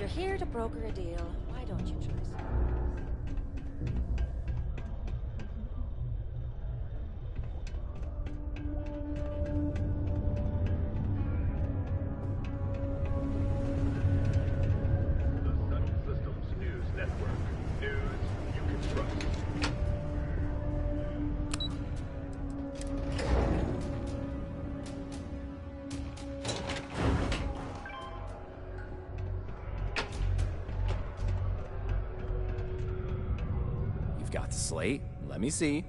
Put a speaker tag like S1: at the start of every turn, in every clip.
S1: If you're here to broker a deal, why don't you choose?
S2: Got the slate. Let me see.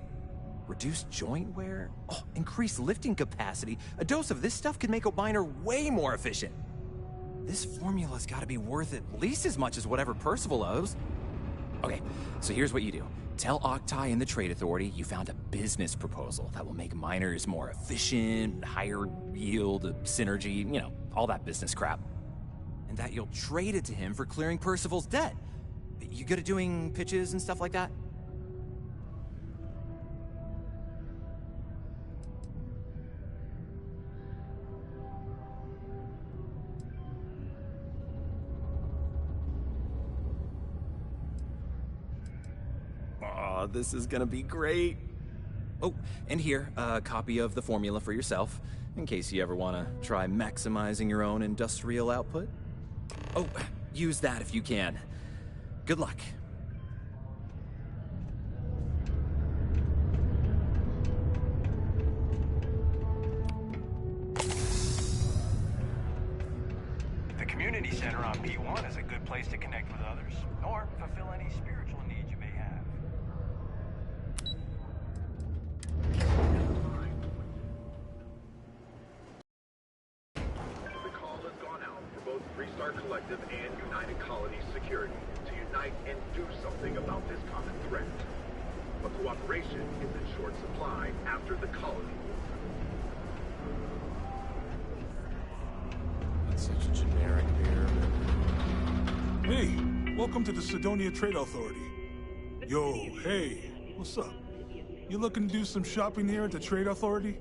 S2: Reduced joint wear? Oh, increased lifting capacity. A dose of this stuff could make a miner way more efficient. This formula's gotta be worth at least as much as whatever Percival owes. Okay, so here's what you do. Tell Octai and the Trade Authority you found a business proposal that will make miners more efficient, higher yield, synergy, you know, all that business crap. And that you'll trade it to him for clearing Percival's debt. You good at doing pitches and stuff like that? Oh, this is gonna be great. Oh, and here, a copy of the formula for yourself, in case you ever want to try maximizing your own industrial output. Oh, use that if you can. Good luck.
S3: The community center on P1 is a good place to connect with others, or fulfill any spiritual needs you may have.
S4: The call has gone out for both Freestar Collective and United Colonies Security to unite and do something about this common threat. But cooperation is in short supply after the colony.
S5: That's such a generic beer. Hey, welcome to the Sidonia Trade Authority. Yo, hey, what's up? You looking to do some shopping here at the Trade Authority?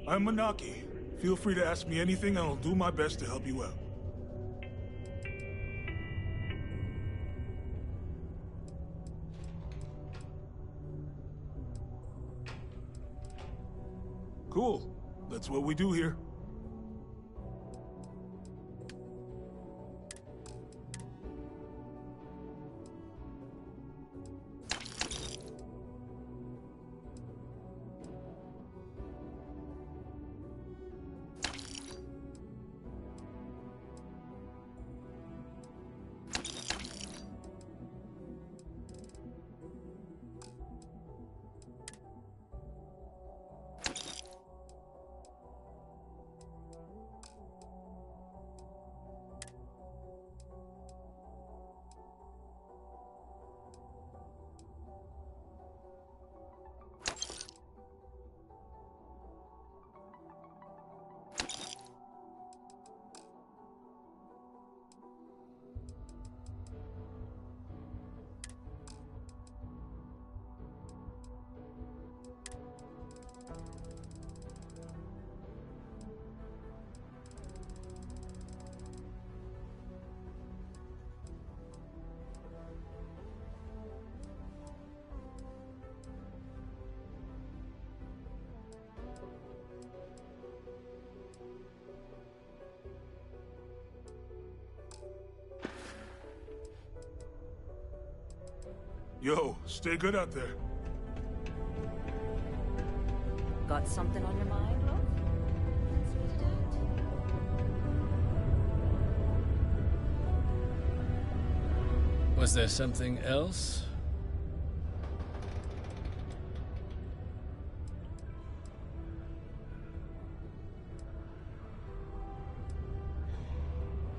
S5: I'm Manaki. Feel free to ask me anything and I'll do my best to help you out. Cool. That's what we do here. Yo, stay good out there.
S1: Got something on your mind, love? Let's spit it out.
S6: Was there something else?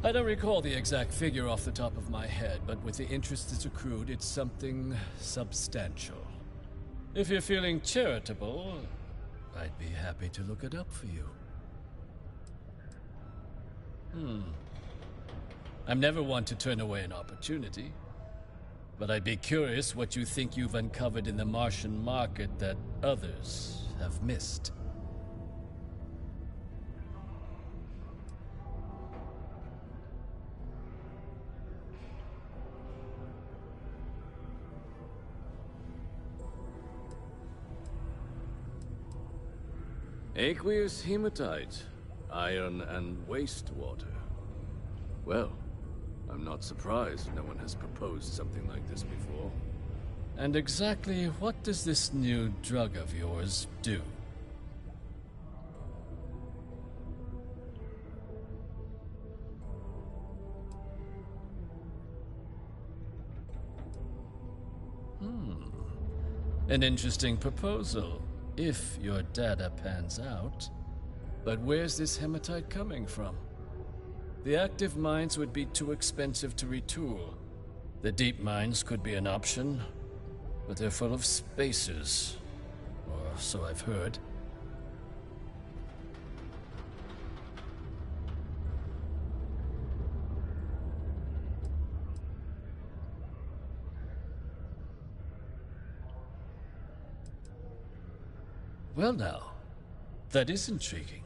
S6: I don't recall the exact figure off the top of my head, but with the interest it's accrued, it's something substantial. If you're feeling charitable, I'd be happy to look it up for you. I'm never one to turn away an opportunity, but I'd be curious what you think you've uncovered in the Martian market that others have missed. Aqueous hematite, iron and wastewater. Well, I'm not surprised no one has proposed something like this before. And exactly what does this new drug of yours do? An interesting proposal, if your data pans out. But where's this hematite coming from? The active mines would be too expensive to retool. The deep mines could be an option, but they're full of spacers. Or so I've heard. Well now, that is intriguing.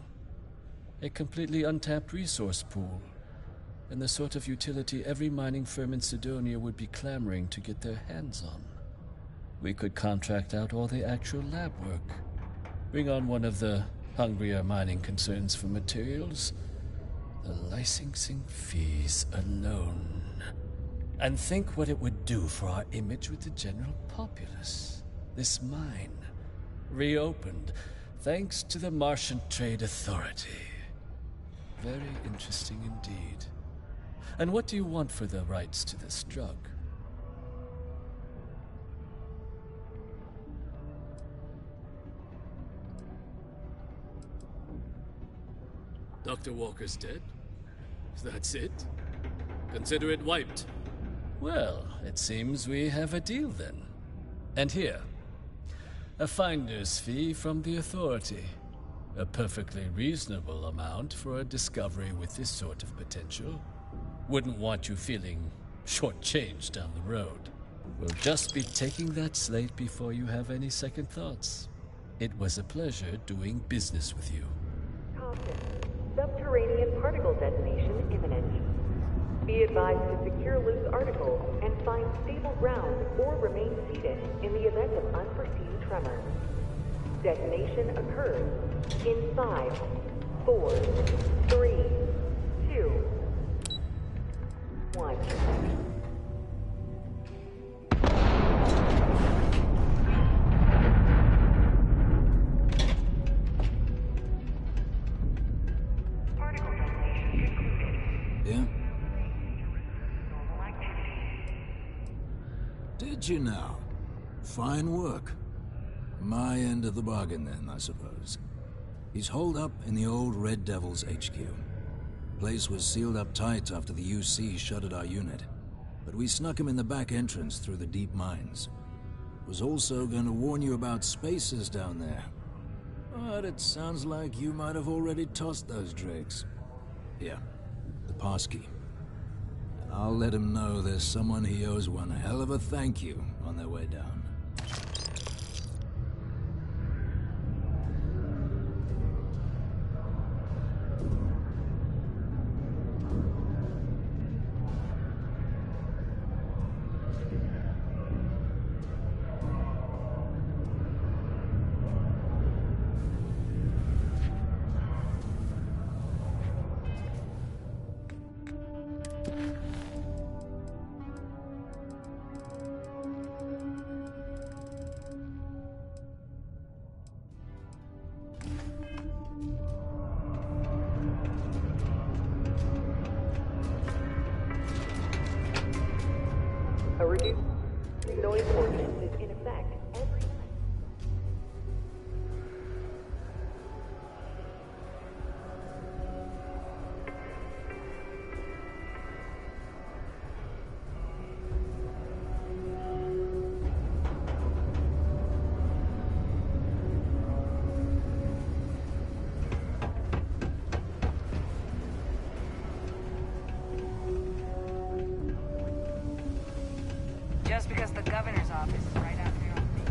S6: A completely untapped resource pool, and the sort of utility every mining firm in Sidonia would be clamoring to get their hands on. We could contract out all the actual lab work, bring on one of the hungrier mining concerns for materials, the licensing fees alone. And think what it would do for our image with the general populace. This mine, reopened, thanks to the Martian Trade Authority. Very interesting indeed. And what do you want for the rights to this drug? Dr. Walker's dead? That's it? Consider it wiped. Well, it seems we have a deal then. And here, a finder's fee from the Authority. A perfectly reasonable amount for a discovery with this sort of potential. Wouldn't want you feeling shortchanged down the road. We'll just be taking that slate before you have any second thoughts. It was a pleasure doing business with you.
S7: Compton, subterranean particle detonation imminent. Be advised to secure loose articles and find stable ground or remain seated in the event of unforeseen tremors. Detonation occurs in 5, 4, 3, 2, 1. Particle detonation concluded.
S8: Yeah?
S7: Normal activity.
S8: Did you now? Fine work. My end of the bargain then, I suppose. He's holed up in the old Red Devil's HQ. Place was sealed up tight after the UC shuttered our unit, but we snuck him in the back entrance through the deep mines. Was also going to warn you about spacers down there. But it sounds like you might have already tossed those drakes. Here, the passkey. And I'll let him know there's someone he owes one hell of a thank you on their way down.
S7: A reduced noise ordinance is in effect every night.
S1: Just because the governor's office is right out here on me.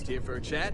S9: Just here for a chat?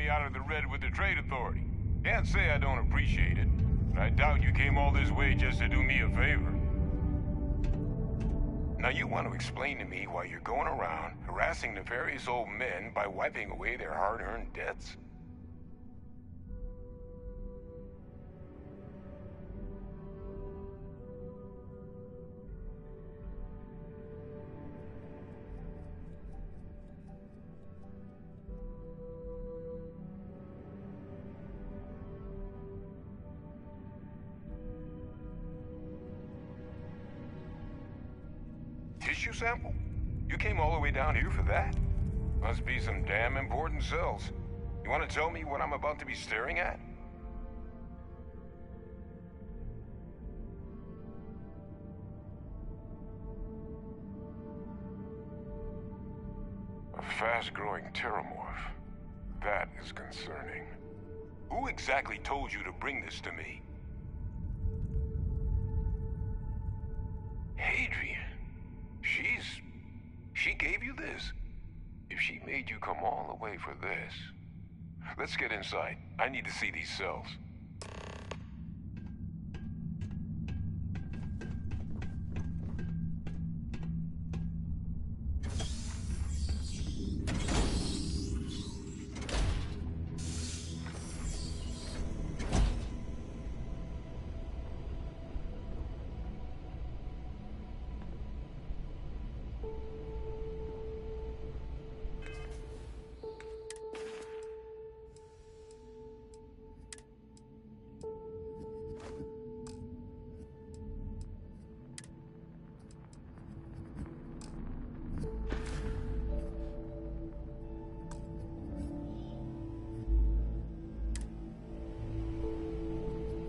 S10: Out of the red with the trade authority. Can't say I don't appreciate it, but I doubt you came all this way just to do me a favor. Now you want to explain to me why you're going around harassing nefarious old men by wiping away their hard-earned debts? Tissue sample? You came all the way down here for that? Must be some damn important cells. You want to tell me what I'm about to be staring at? A fast-growing terramorph. That is concerning. Who exactly told you to bring this to me? Adrian. She gave you this? If she made you come all the way for this... Let's get inside. I need to see these cells.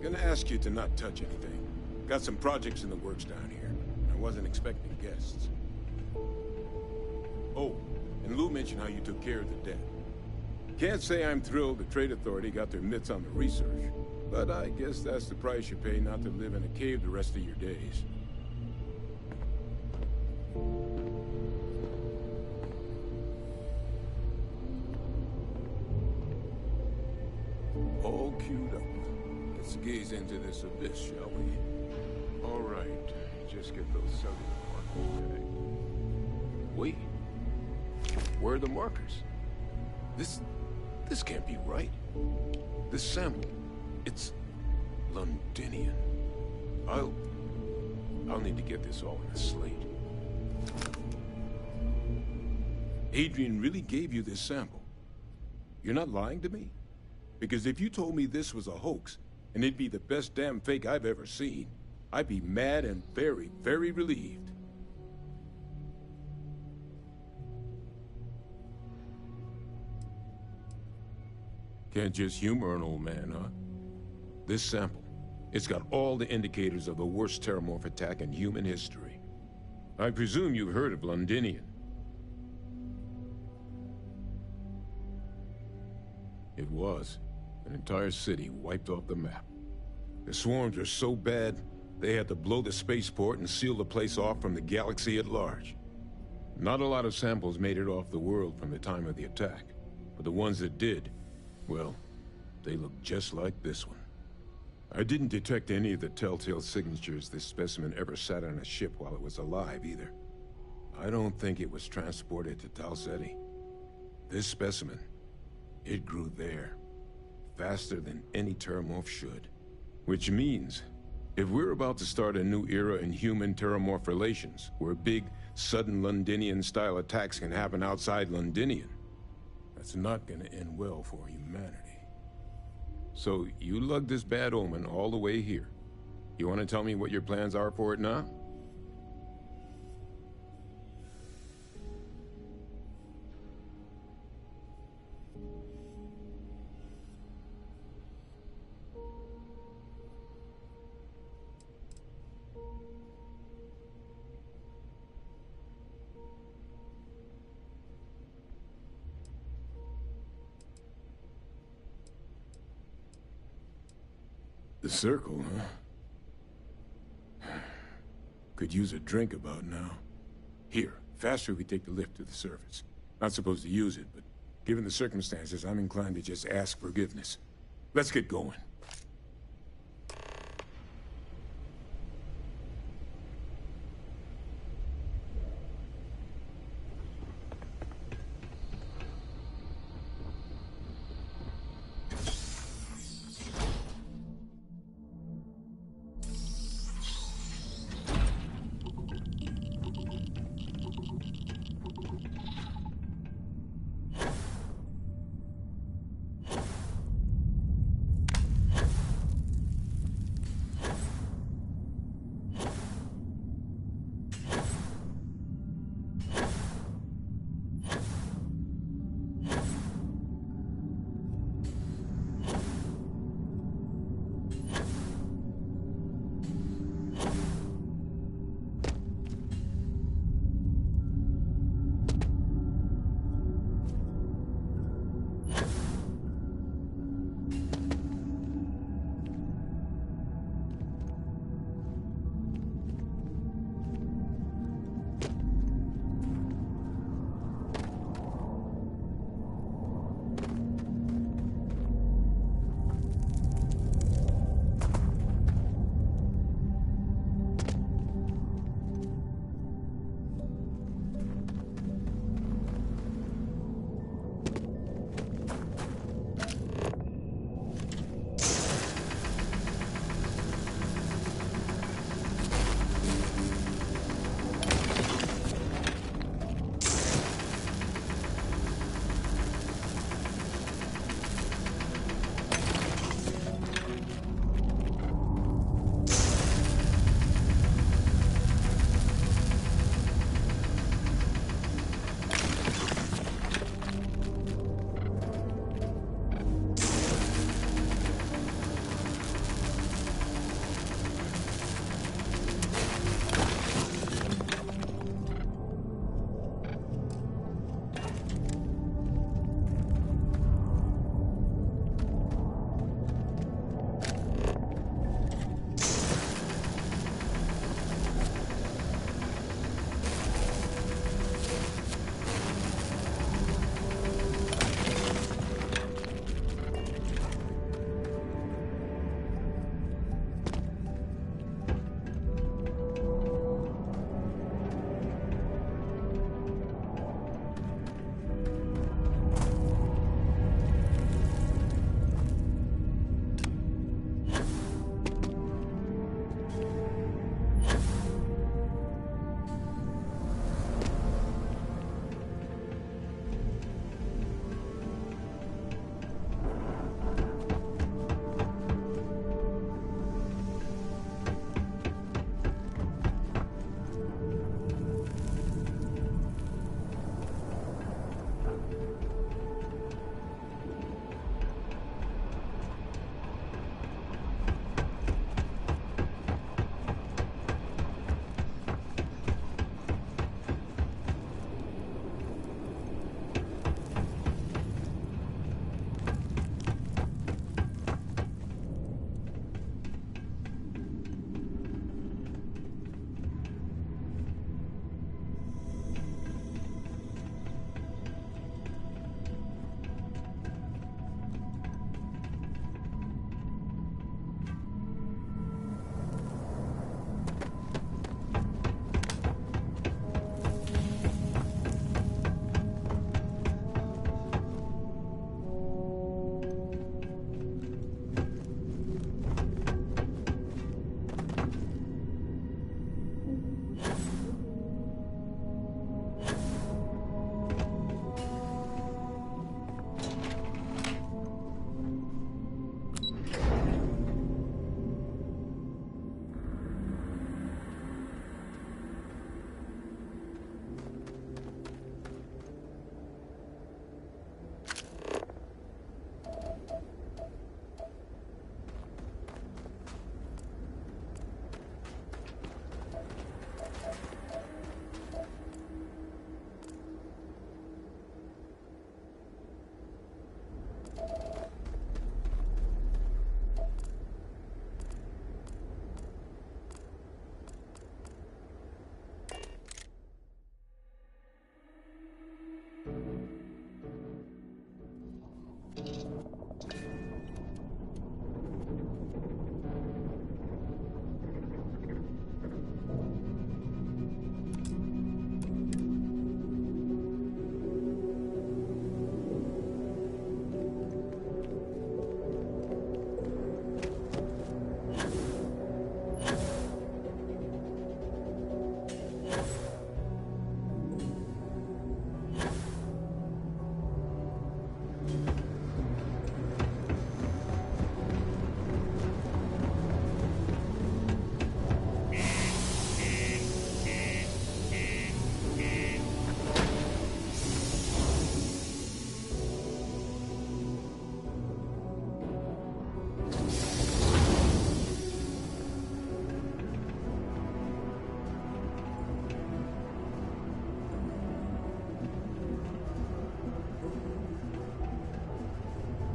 S10: Gonna ask you to not touch anything. Got some projects in the works down here. I wasn't expecting guests. Oh, and Lou mentioned how you took care of the dead. Can't say I'm thrilled the Trade Authority got their mitts on the research, but I guess that's the price you pay not to live in a cave the rest of your days. All queued up. Let's gaze into this abyss, shall we? All right, just get those cellular markers tagged. Wait, where are the markers? This can't be right. This sample, it's Londinian. I'll need to get this all in a slate. Adrian really gave you this sample. You're not lying to me? Because if you told me this was a hoax, and it'd be the best damn fake I've ever seen, I'd be mad and very, very relieved. Can't just humor an old man, huh? This sample, it's got all the indicators of the worst terramorph attack in human history. I presume you've heard of Londinian. It was an entire city wiped off the map. The swarms were so bad, they had to blow the spaceport and seal the place off from the galaxy at large. Not a lot of samples made it off the world from the time of the attack, but the ones that did, well, they look just like this one. I didn't detect any of the telltale signatures this specimen ever sat on a ship while it was alive, either. I don't think it was transported to Tal Ceti. This specimen, it grew there, faster than any terramorph should. Which means, if we're about to start a new era in human-terramorph relations, where big, sudden Londinian-style attacks can happen outside Londinian, that's not gonna end well for humanity. So, you lugged this bad omen all the way here. You wanna tell me what your plans are for it now? The circle, huh? Could use a drink about now. Here, faster we take the lift to the surface. Not supposed to use it, but given the circumstances, I'm inclined to just ask forgiveness. Let's get going.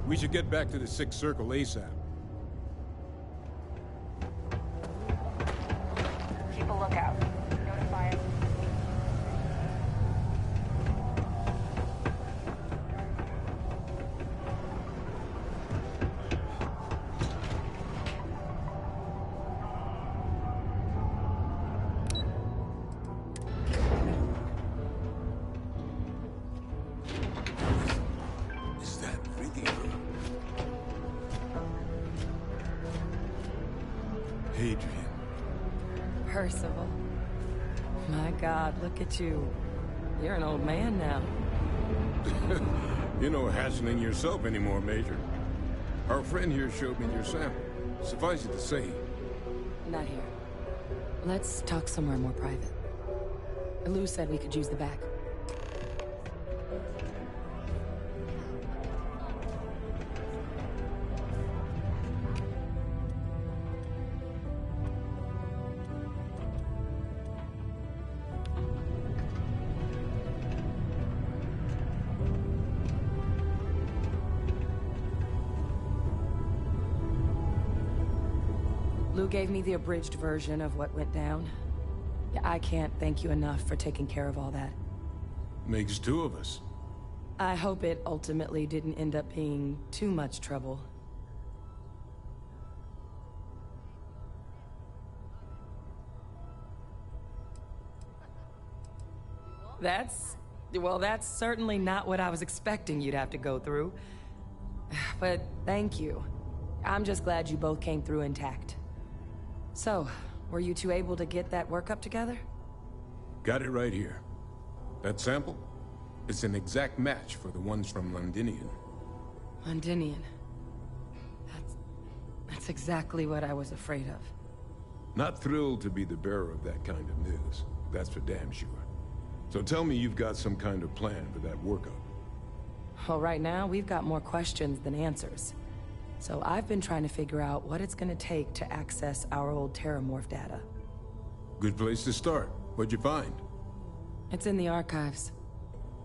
S10: We should get back to the Sixth Circle ASAP.
S7: Keep a lookout. Notify us.
S10: Is that really her? Adrian.
S1: Percival. My God, look at you. You're an old man now.
S10: You're no hassling yourself anymore, Major. Our friend here showed me your sample. Suffice it to say,
S1: Not here. Let's talk somewhere more private. Lou said we could use the back. Lou gave me the abridged version of what went down. Yeah, I can't thank you enough for taking care of all that.
S10: makes two of us.
S1: I hope it ultimately didn't end up being too much trouble. Well, that's certainly not what I was expecting you'd have to go through. But thank you. I'm just glad you both came through intact. So, were you two able to get that workup together?
S10: Got it right here. That sample? It's an exact match for the ones from Londinian.
S1: Londinian. That's exactly what I was afraid of.
S10: Not thrilled to be the bearer of that kind of news. That's for damn sure. So tell me you've got some kind of plan for that workup.
S1: Well, right now, we've got more questions than answers. So I've been trying to figure out what it's gonna take to access our old Terramorph data.
S10: Good place to start. What'd you find?
S1: It's in the archives.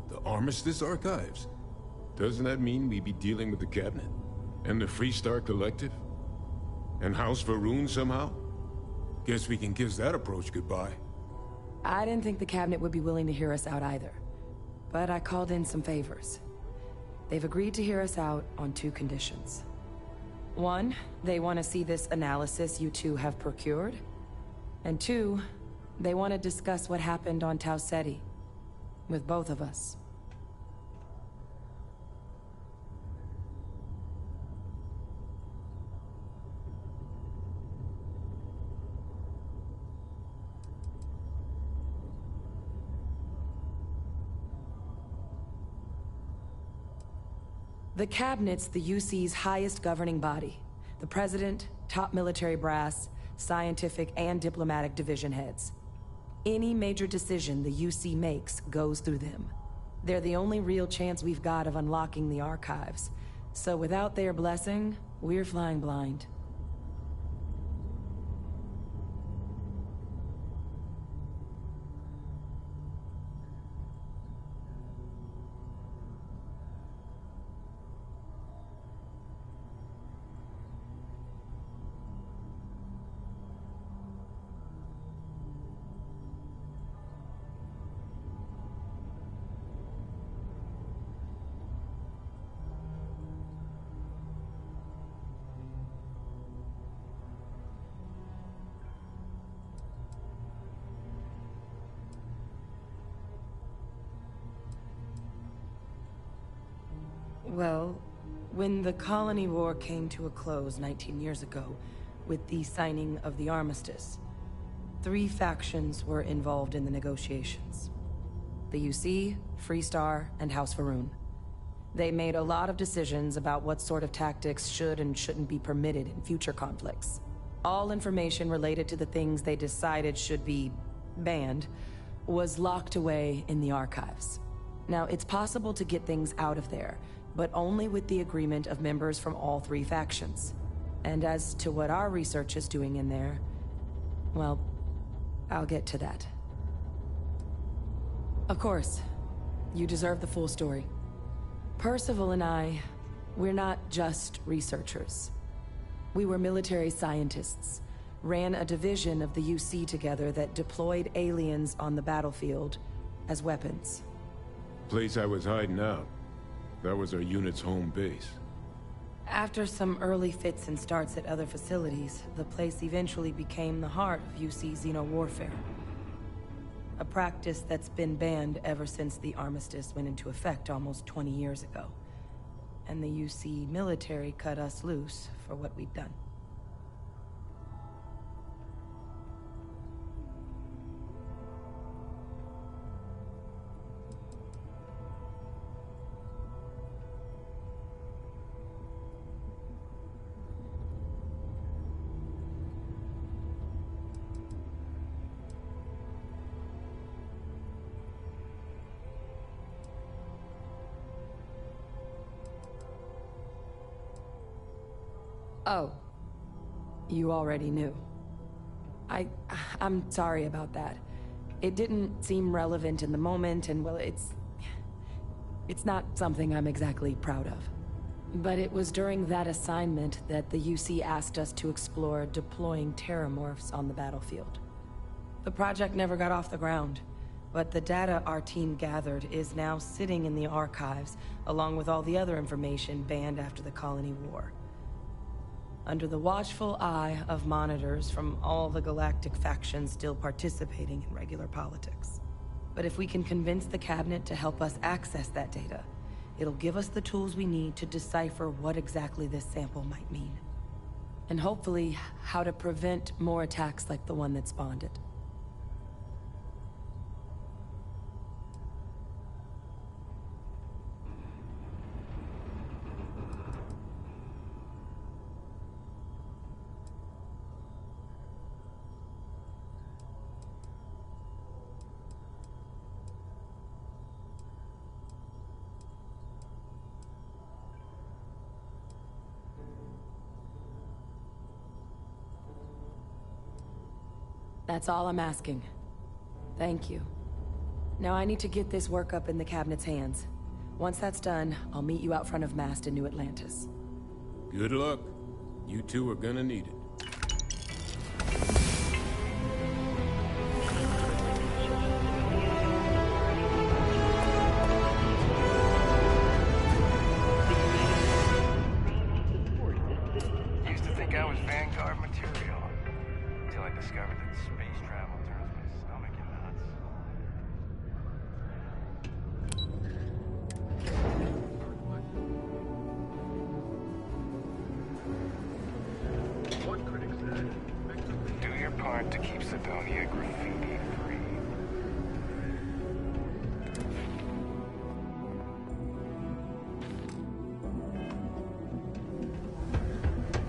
S10: The Armistice Archives? Doesn't that mean we'd be dealing with the Cabinet? And the Freestar Collective? And House Varun somehow? Guess we can kiss that approach goodbye.
S1: I didn't think the Cabinet would be willing to hear us out either. But I called in some favors. They've agreed to hear us out on two conditions. One, they want to see this analysis you two have procured. And two, they want to discuss what happened on Tau Ceti. With both of us. The Cabinet's the UC's highest governing body. The President, top military brass, scientific and diplomatic division heads. Any major decision the UC makes goes through them. They're the only real chance we've got of unlocking the archives. So without their blessing, we're flying blind. Well, when the Colony War came to a close 19 years ago, with the signing of the armistice, 3 factions were involved in the negotiations. The UC, Freestar, and House Varun. They made a lot of decisions about what sort of tactics should and shouldn't be permitted in future conflicts. All information related to the things they decided should be banned was locked away in the archives. Now, it's possible to get things out of there, but only with the agreement of members from all 3 factions. And as to what our research is doing in there, well, I'll get to that. Of course, you deserve the full story. Percival and I, We're not just researchers. We were military scientists, ran a division of the UC together that deployed aliens on the battlefield as weapons.
S10: Place I was hiding out. That was our unit's home base.
S1: After some early fits and starts at other facilities, the place eventually became the heart of UC xeno-warfare. A practice that's been banned ever since the armistice went into effect almost 20 years ago. And the UC military cut us loose for what we'd done. Oh. You already knew. I'm sorry about that. It didn't seem relevant in the moment, and well, it's not something I'm exactly proud of. But it was during that assignment that the UC asked us to explore deploying terramorphs on the battlefield. The project never got off the ground, but the data our team gathered is now sitting in the archives, along with all the other information banned after the Colony War. Under the watchful eye of monitors from all the galactic factions still participating in regular politics. But if we can convince the cabinet to help us access that data, it'll give us the tools we need to decipher what exactly this sample might mean. And hopefully, how to prevent more attacks like the one that spawned it. That's all I'm asking. Thank you. Now I need to get this work up in the cabinet's hands. Once that's done, I'll meet you out front of Mast in New Atlantis.
S10: Good luck. You two are gonna need it.
S3: Used to think I was Vanguard material, until I discovered that space travel turns my stomach in knots.
S4: One critic said,
S3: Do your part to keep Sidonia graffiti free.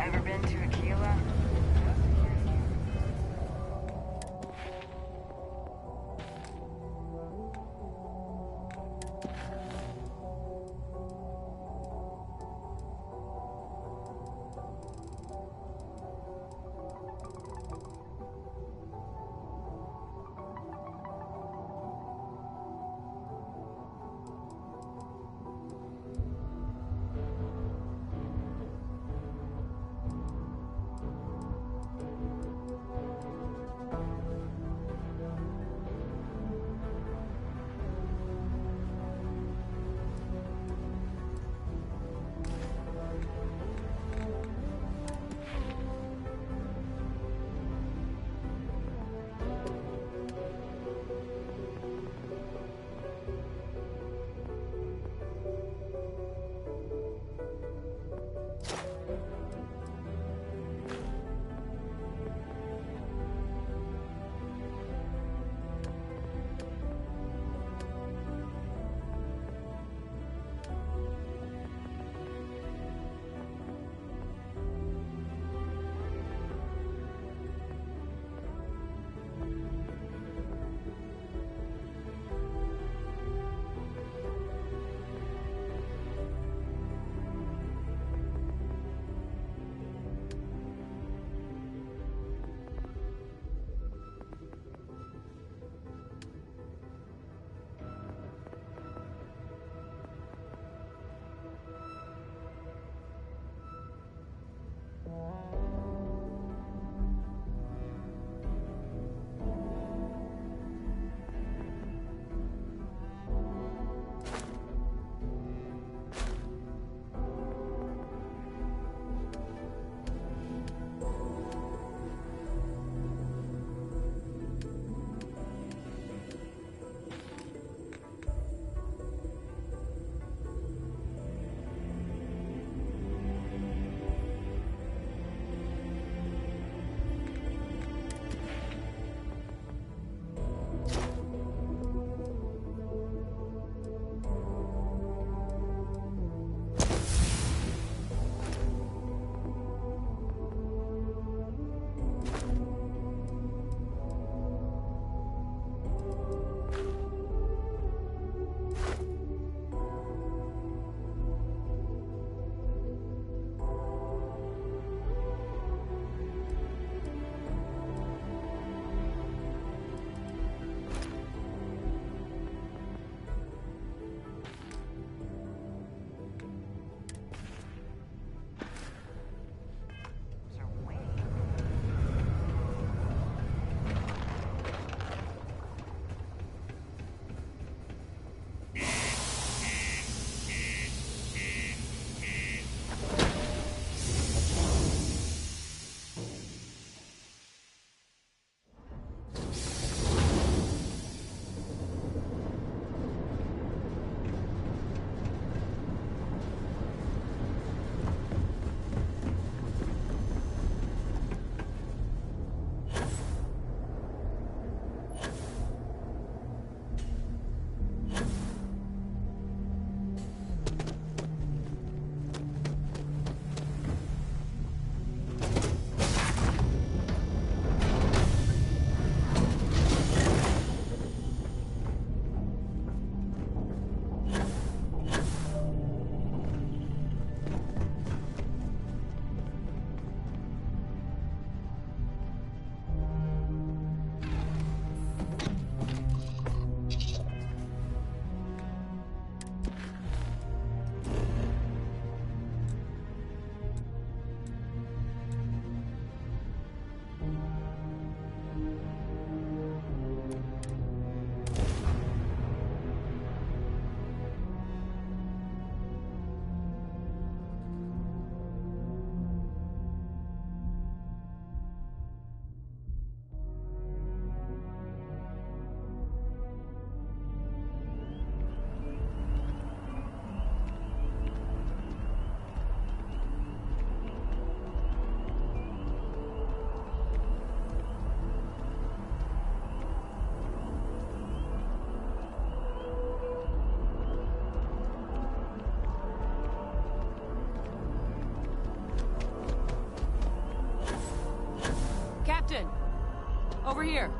S9: Ever been to Aquila?
S1: Captain! Over here!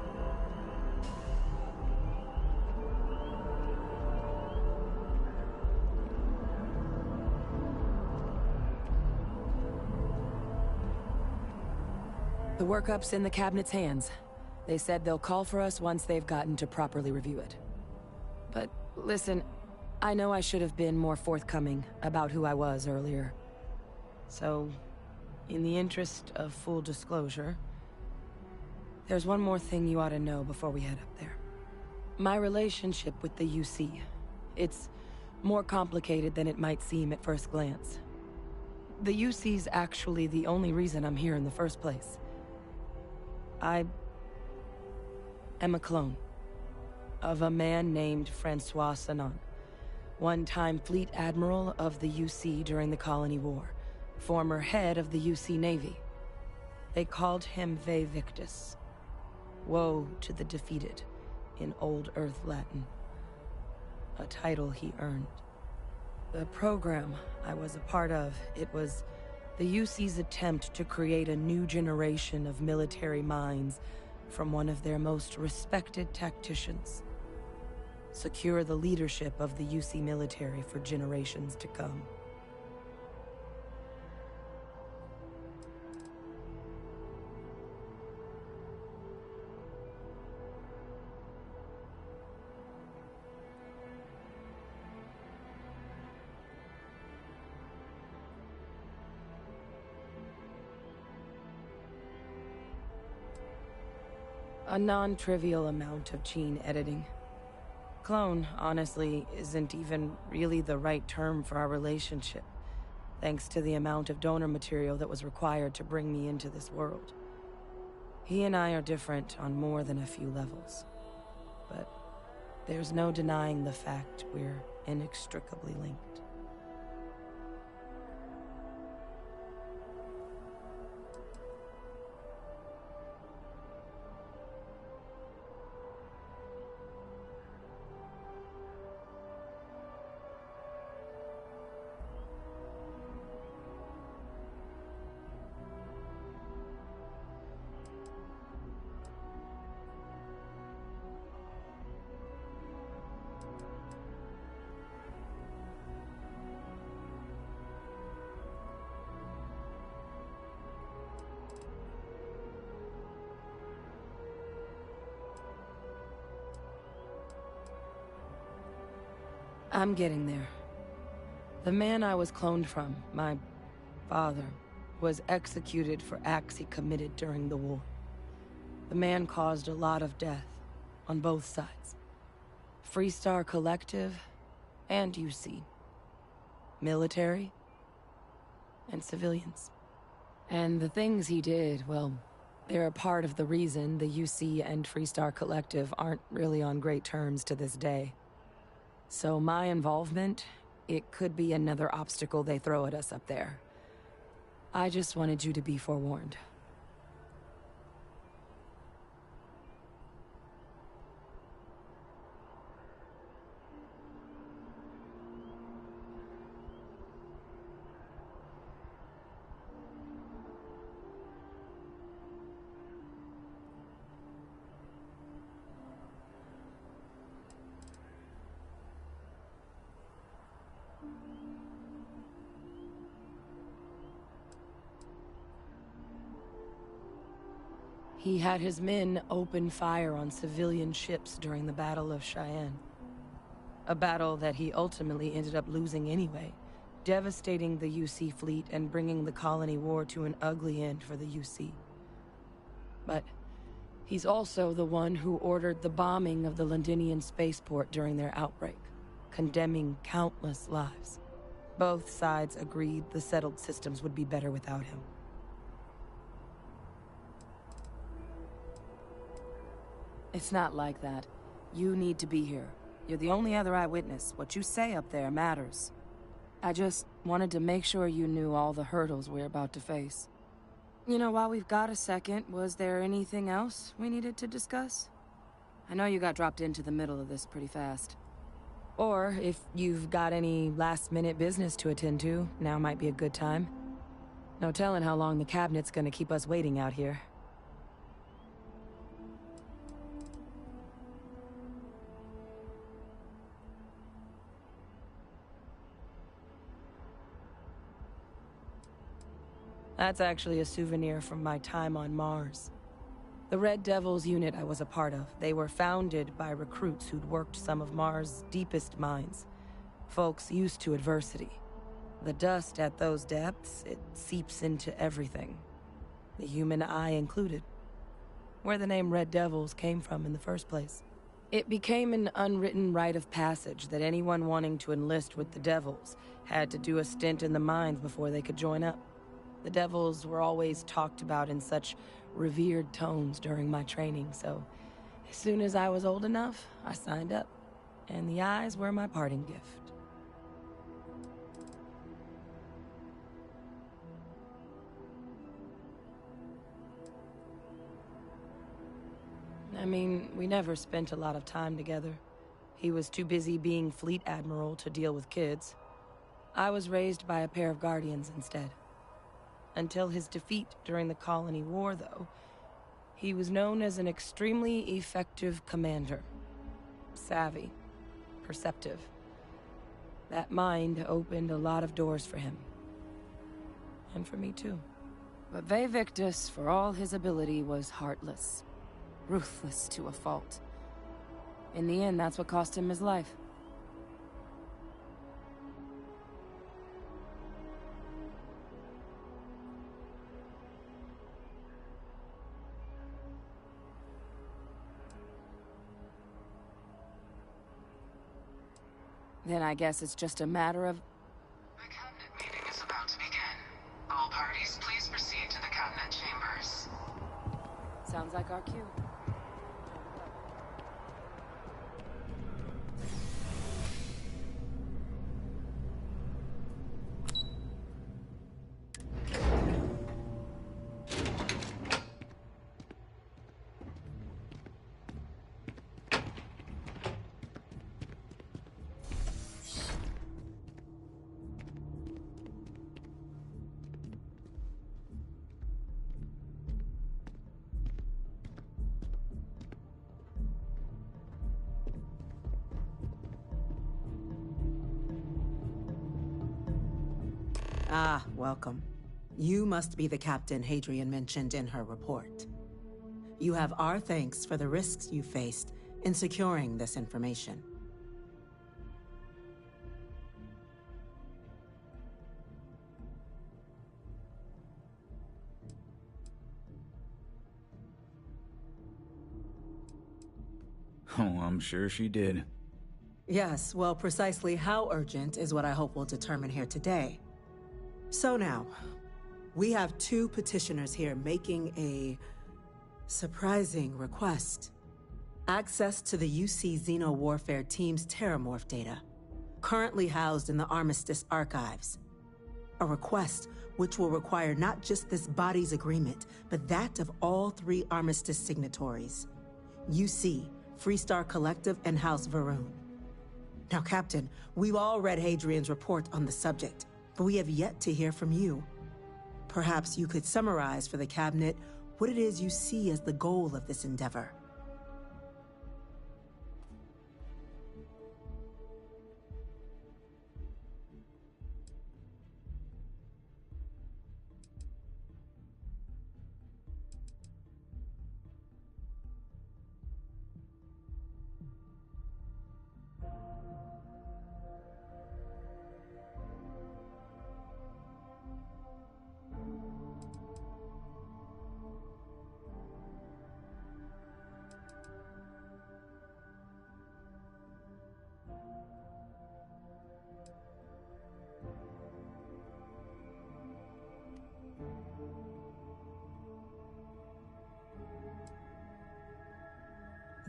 S1: The workup's in the cabinet's hands. They said they'll call for us once they've gotten to properly review it. But listen, I know I should have been more forthcoming about who I was earlier. So, in the interest of full disclosure, there's one more thing you ought to know before we head up there. My relationship with the UC. It's more complicated than it might seem at first glance. The UC's actually the only reason I'm here in the first place. I am a clone of a man named Francois Sanon, one-time fleet admiral of the UC during the Colony War, former head of the UC Navy. They called him Ve Victus, woe to the defeated, in Old Earth Latin, a title he earned. The program I was a part of, it was the UC's attempt to create a new generation of military minds from one of their most respected tacticians. Secure the leadership of the UC military for generations to come. A non-trivial amount of gene editing. Clone, honestly, isn't even really the right term for our relationship, thanks to the amount of donor material that was required to bring me into this world. He and I are different on more than a few levels, but there's no denying the fact we're inextricably linked. I'm getting there. The man I was cloned from, my father, was executed for acts he committed during the war. The man caused a lot of death, on both sides. Freestar Collective and UC. Military and civilians. And the things he did, well, they're a part of the reason the UC and Freestar Collective aren't really on great terms to this day. So my involvement, it could be another obstacle they throw at us up there. I just wanted you to be forewarned. He had his men open fire on civilian ships during the Battle of Cheyenne. A battle that he ultimately ended up losing anyway, devastating the UC fleet and bringing the Colony War to an ugly end for the UC. But he's also the one who ordered the bombing of the Londinian spaceport during their outbreak, condemning countless lives. Both sides agreed the settled systems would be better without him. It's not like that. You need to be here. You're the only other eyewitness. What you say up there matters. I just wanted to make sure you knew all the hurdles we're about to face. You know, while we've got a second, was there anything else we needed to discuss? I know you got dropped into the middle of this pretty fast. Or, if you've got any last-minute business to attend to, now might be a good time. No telling how long the cabinet's gonna keep us waiting out here. That's actually a souvenir from my time on Mars. The Red Devils unit I was a part of, they were founded by recruits who'd worked some of Mars' deepest mines. Folks used to adversity. The dust at those depths, it seeps into everything. The human eye included. Where the name Red Devils came from in the first place. It became an unwritten rite of passage that anyone wanting to enlist with the Devils had to do a stint in the mines before they could join up. The Devils were always talked about in such revered tones during my training, so as soon as I was old enough, I signed up. And the eyes were my parting gift. I mean, we never spent a lot of time together. He was too busy being Fleet Admiral to deal with kids. I was raised by a pair of Guardians instead. Until his defeat during the Colony War, though, he was known as an extremely effective commander. Savvy. Perceptive. That mind opened a lot of doors for him. And for me, too. But Ve Victus, for all his ability, was heartless. Ruthless to a fault. In the end, that's what cost him his life. Then I guess it's just a matter of...
S11: The cabinet meeting is about to begin. All parties, please proceed to the cabinet chambers.
S1: Sounds like our cue.
S12: Ah, welcome. You must be the captain Hadrian mentioned in her report. You have our thanks for the risks you faced in securing this information.
S13: Oh, I'm sure she did.
S12: Yes, well, precisely how urgent is what I hope we'll determine here today. So now, we have two petitioners here making a surprising request. Access to the UC Xeno Warfare Team's Terramorph data, currently housed in the Armistice archives. A request which will require not just this body's agreement, but that of all three Armistice signatories. UC, Freestar Collective, and House Varun. Now, Captain, we've all read Hadrian's report on the subject, but we have yet to hear from you. Perhaps you could summarize for the Cabinet what it is you see as the goal of this endeavor.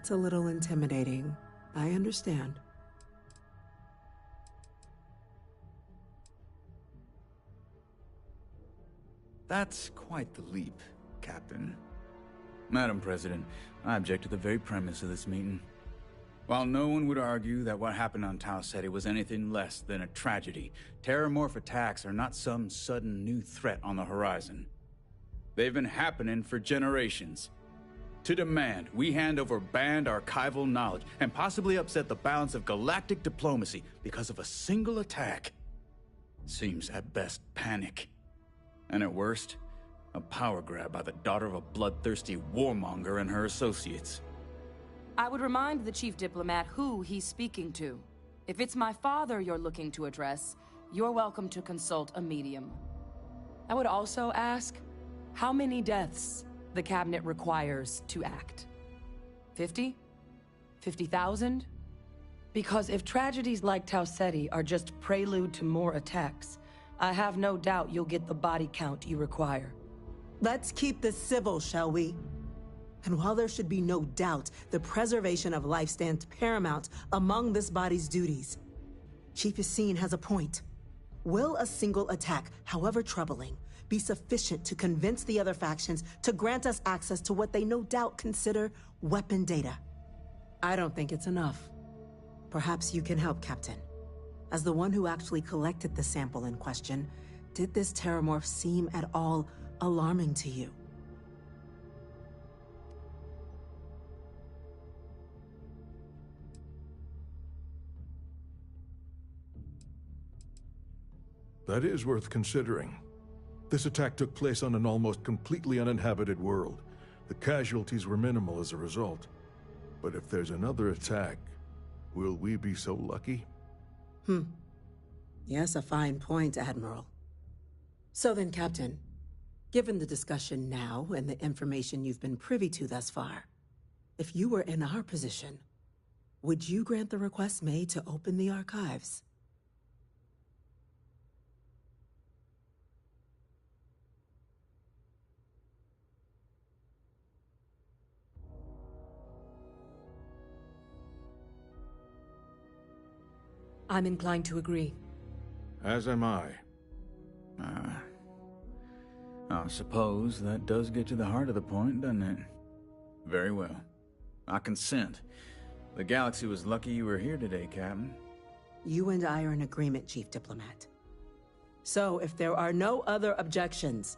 S12: It's a little intimidating. I understand.
S13: That's quite the leap, Captain. Madam President, I object to the very premise of this meeting. While no one would argue that what happened on Tau Ceti was anything less than a tragedy, Terramorph attacks are not some sudden new threat on the horizon. They've been happening for generations. To demand we hand over banned archival knowledge and possibly upset the balance of galactic diplomacy because of a single attack seems at best panic. And at worst, A power grab by the daughter of a bloodthirsty warmonger and her associates.
S14: I would remind the chief diplomat who he's speaking to. If it's my father you're looking to address, you're welcome to consult a medium. I would also ask how many deaths the cabinet requires to act. 50? 50,000? Because if tragedies like Tau Ceti are just prelude to more attacks, I have no doubt you'll get the body count you require.
S12: Let's keep this civil, shall we? And while there should be no doubt the preservation of life stands paramount among this body's duties, Chief Yassine has a point. Will a single attack, however troubling, be sufficient to convince the other factions to grant us access to what they no doubt consider weapon data? I don't think it's enough. Perhaps you can help, Captain. As the one who actually collected the sample in question, did this terramorph seem at all alarming to you?
S15: That is worth considering. This attack took place on an almost completely uninhabited world. The casualties were minimal as a result. But if there's another attack, will we be so lucky?
S12: Yes, a fine point, Admiral. So then, Captain, given the discussion now and the information you've been privy to thus far, if you were in our position, would you grant the request made to open the archives?
S1: I'm inclined to agree.
S15: As am I.
S13: I suppose that does get to the heart of the point, doesn't it? Very well. I consent. The galaxy was lucky you were here today, Captain.
S12: You and I are in agreement, Chief Diplomat. So, if there are no other objections,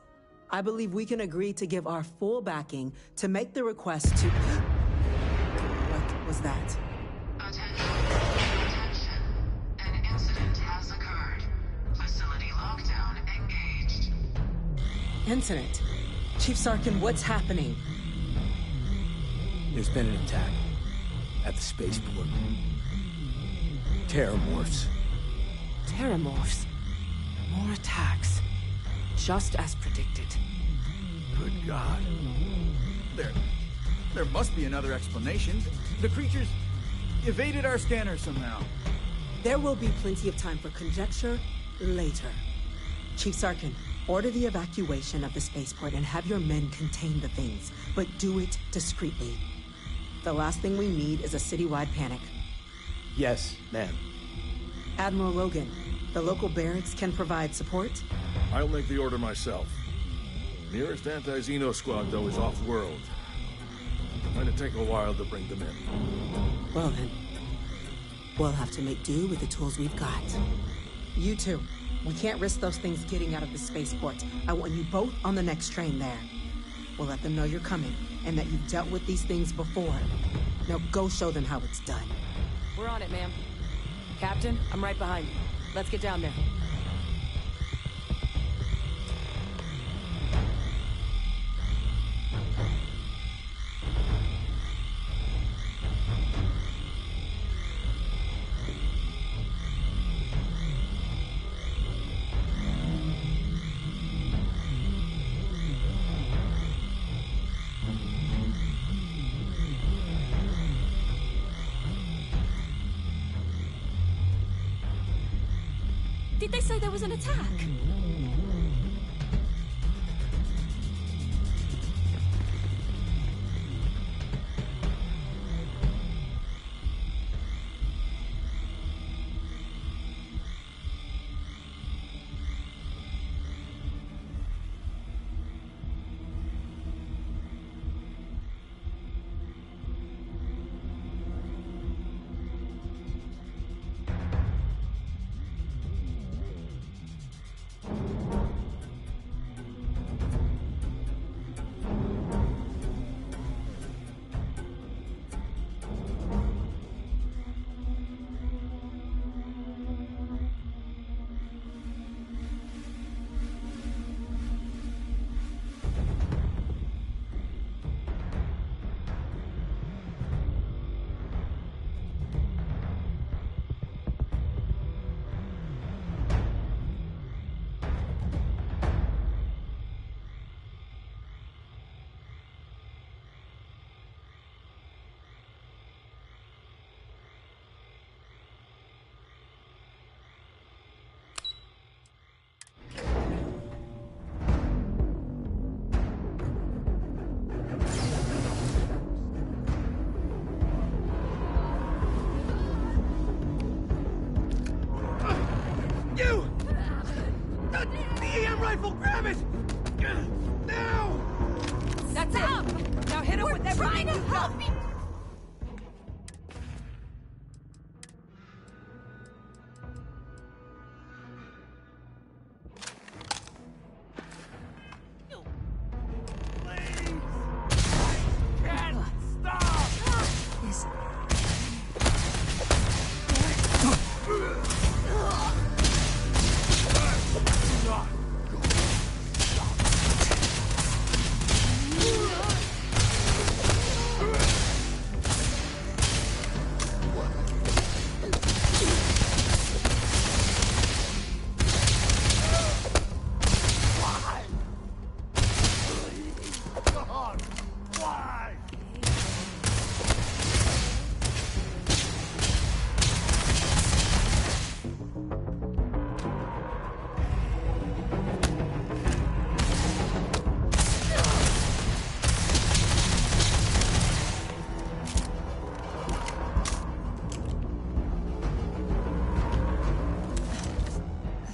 S12: I believe we can agree to give our full backing to make the request to... What was that?
S11: Attention. An incident has occurred. Facility lockdown engaged.
S12: Incident? Chief Sarkin, what's happening?
S16: There's been an attack at the spaceport. Terramorphs.
S1: Terramorphs? More attacks. Just as predicted.
S15: Good God.
S13: There must be another explanation. The creatures evaded our scanner somehow.
S12: There will be plenty of time for conjecture later. Chief Sarkin, order the evacuation of the spaceport and have your men contain the things, but do it discreetly. The last thing we need is a citywide panic.
S16: Yes, ma'am.
S12: Admiral Logan, the local barracks can provide support?
S15: I'll make the order myself. Nearest anti-Xeno squad, though, is off-world. Going to take a while to bring them in.
S12: Well then, we'll have to make do with the tools we've got. You two, we can't risk those things getting out of the spaceport. I want you both on the next train there. We'll let them know you're coming, and that you've dealt with these things before. Now go show them how it's done.
S14: We're on it, ma'am. Captain, I'm right behind you. Let's get down there.
S17: Did they say there was an attack? trying to help me!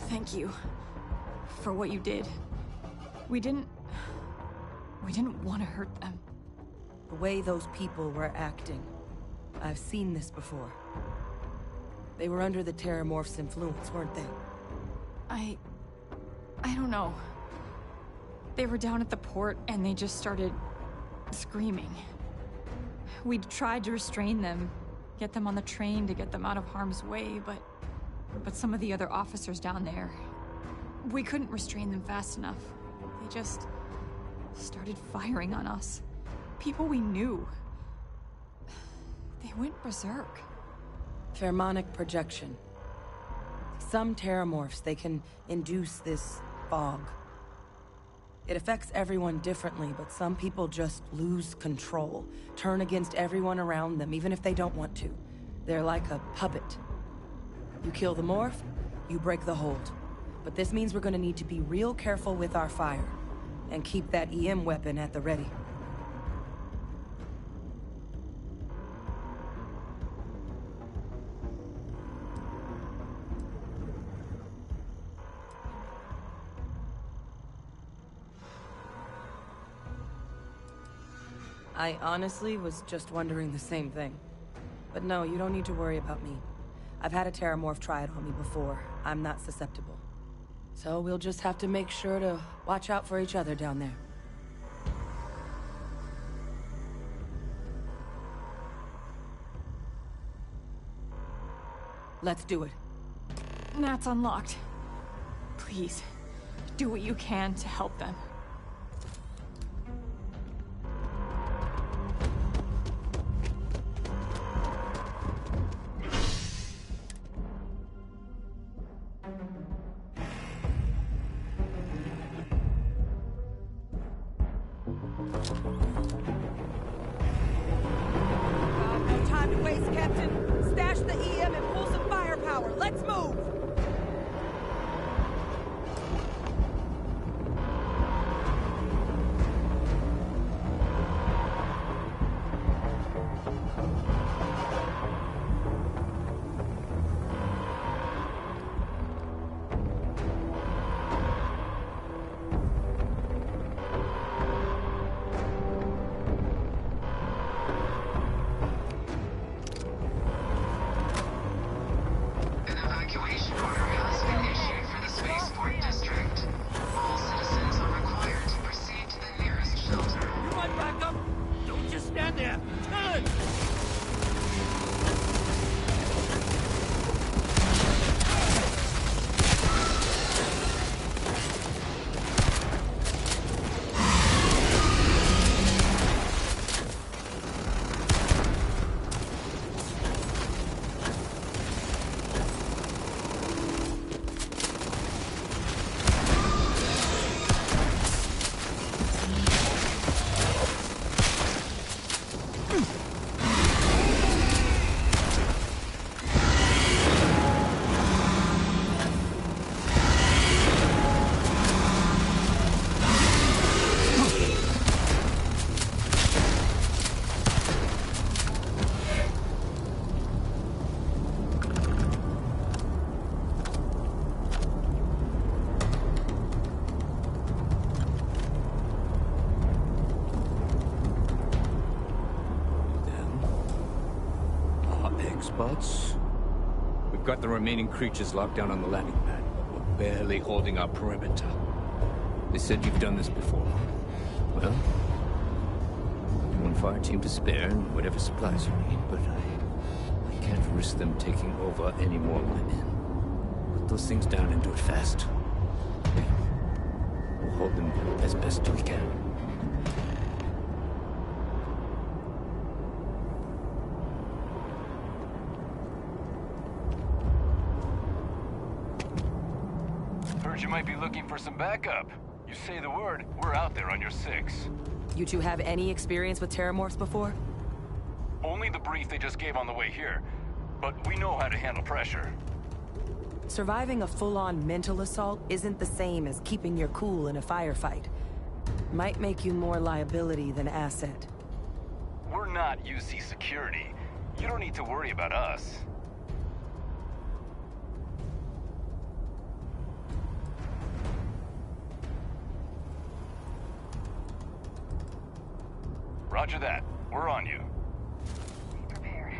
S18: Thank you for what you did. We didn't want to hurt them.
S1: The way those people were acting, I've seen this before. They were under the Terramorph's influence, weren't they?
S18: I don't know. They were down at the port and they just started screaming. We tried to restrain them, get them on the train to get them out of harm's way, but some of the other officers down there, we couldn't restrain them fast enough. They just started firing on us. People we knew. They went berserk.
S1: Pheromonic projection. Some Terramorphs, they can induce this fog. It affects everyone differently, but some people just lose control, turn against everyone around them, even if they don't want to. They're like a puppet. You kill the morph, you break the hold. But this means we're gonna need to be real careful with our fire, and keep that EM weapon at the ready. I honestly was just wondering the same thing. But no, you don't need to worry about me. I've had a Terramorph try it on me before. I'm not susceptible. So we'll just have to make sure to watch out for each other down there. Let's do it.
S18: Nat's unlocked. Please, do what you can to help them.
S1: No time to waste, Captain. Stash the EM and pull some firepower. Let's move!
S11: An evacuation
S17: choke spots. We've got the remaining creatures locked down on the landing pad, but we're barely holding our perimeter. They said you've done this before. Well, one fire team to spare and whatever supplies you need, but I can't risk them taking over any more women. Put those things down and do it fast. We'll hold them as best we can.
S3: Heard you might be looking for some backup. You say the word, we're out there on your 6.
S14: You two have any experience with terramorphs before?
S3: Only the brief they just gave on the way here. But we know how to handle pressure.
S14: Surviving a full-on mental assault isn't the same as keeping your cool in a firefight. Might make you more liability than asset.
S3: We're not UC security. You don't need to worry about us. Roger that. We're on you.
S9: Be prepared.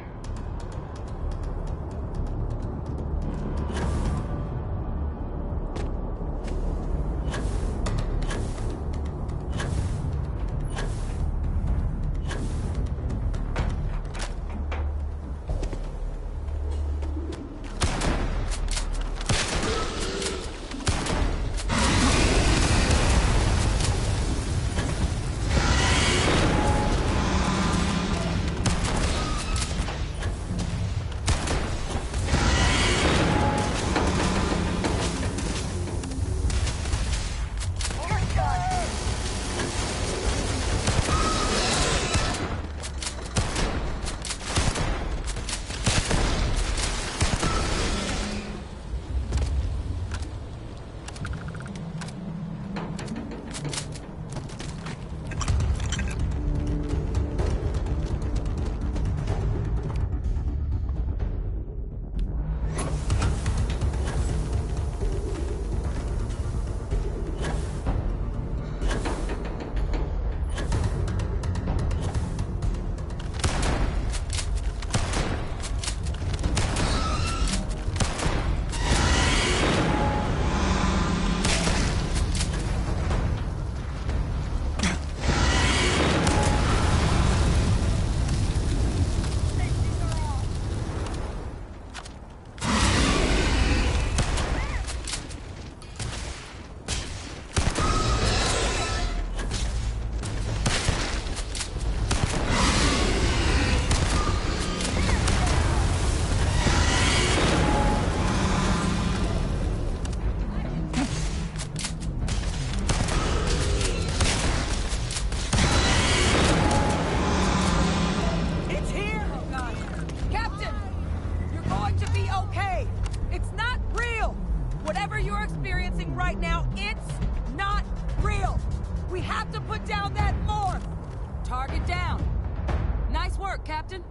S14: Captain?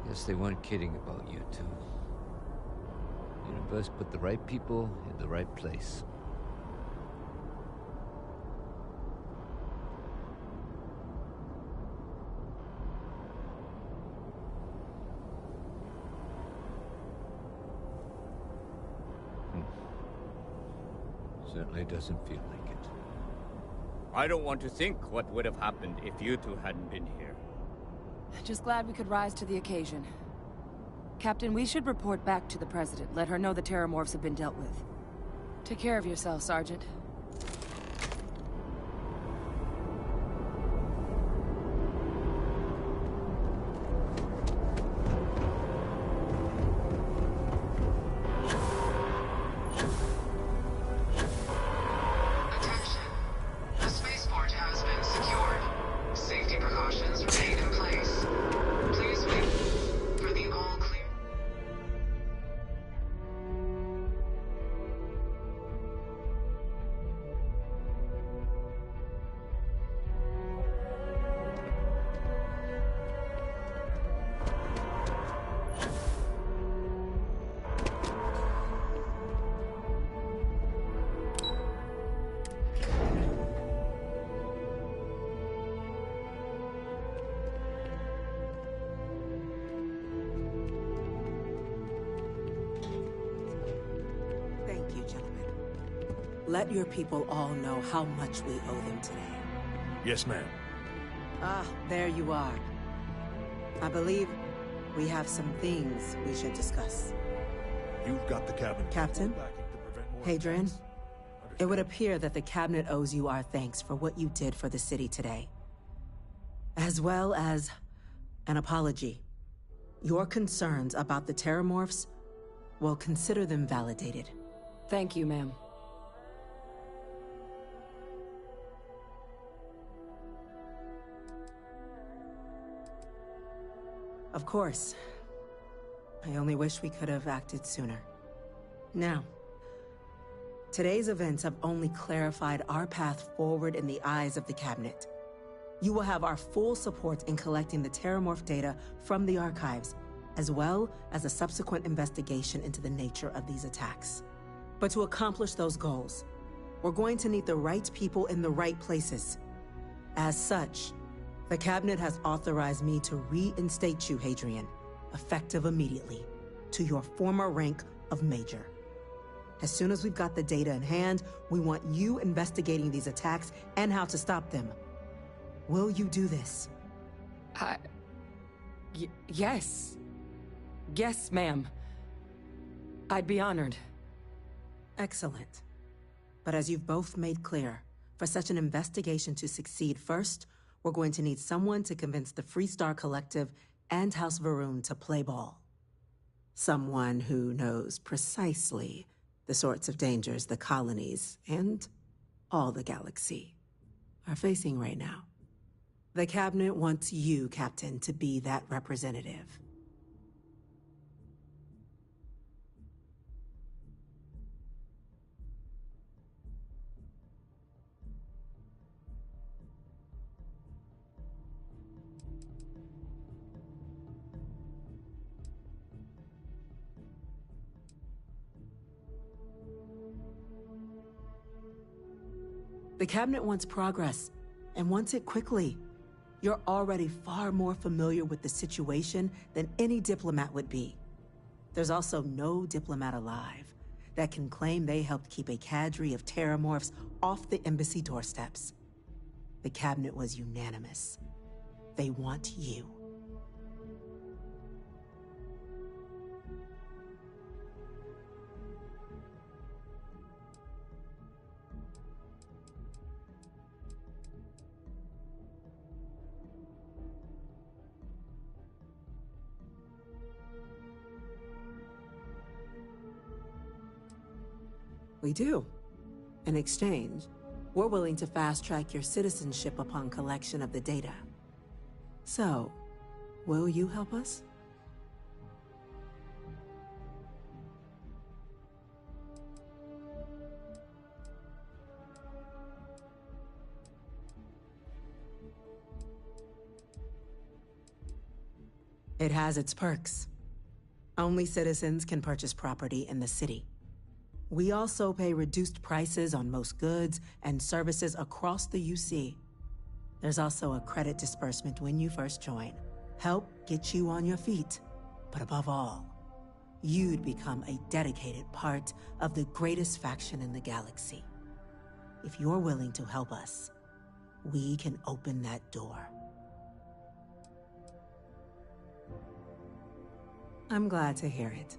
S17: Guess they weren't kidding about you two. The universe put the right people in the right place. Certainly doesn't feel like it. I don't want to think what would have happened if you two hadn't been here.
S14: Just glad we could rise to the occasion. Captain, we should report back to the President. Let her know the terramorphs have been dealt with. Take care of yourself, Sergeant.
S12: let your people all know how much we owe them today.
S15: Yes, ma'am.
S12: Ah, there you are. I believe we have some things we should discuss.
S15: You've got the cabinet.
S12: Captain? Hadrian? It would appear that the cabinet owes you our thanks for what you did for the city today. As well as an apology. Your concerns about the Terramorphs, well, consider them validated.
S14: Thank you, ma'am.
S12: Of course. I only wish we could have acted sooner. Now, today's events have only clarified our path forward in the eyes of the Cabinet. You will have our full support in collecting the Terramorph data from the archives, as well as a subsequent investigation into the nature of these attacks. But to accomplish those goals, we're going to need the right people in the right places. As such, the Cabinet has authorized me to reinstate you, Hadrian, effective immediately, to your former rank of Major. As soon as we've got the data in hand, we want you investigating these attacks and how to stop them. Will you do this?
S14: Yes. Yes, ma'am. I'd be honored.
S12: Excellent. But as you've both made clear, for such an investigation to succeed first, we're going to need someone to convince the Freestar Collective and House Varun to play ball. Someone who knows precisely the sorts of dangers the colonies and all the galaxy are facing right now. The Cabinet wants you, Captain, to be that representative. The Cabinet wants progress, and wants it quickly. You're already far more familiar with the situation than any diplomat would be. There's also no diplomat alive that can claim they helped keep a cadre of Terramorphs off the embassy doorsteps. The Cabinet was unanimous. They want you. We do. In exchange, we're willing to fast-track your citizenship upon collection of the data. So, will you help us? It has its perks. Only citizens can purchase property in the city. We also pay reduced prices on most goods and services across the UC. There's also a credit disbursement when you first join. Help get you on your feet. But above all, you'd become a dedicated part of the greatest faction in the galaxy. If you're willing to help us, we can open that door. I'm glad to hear it.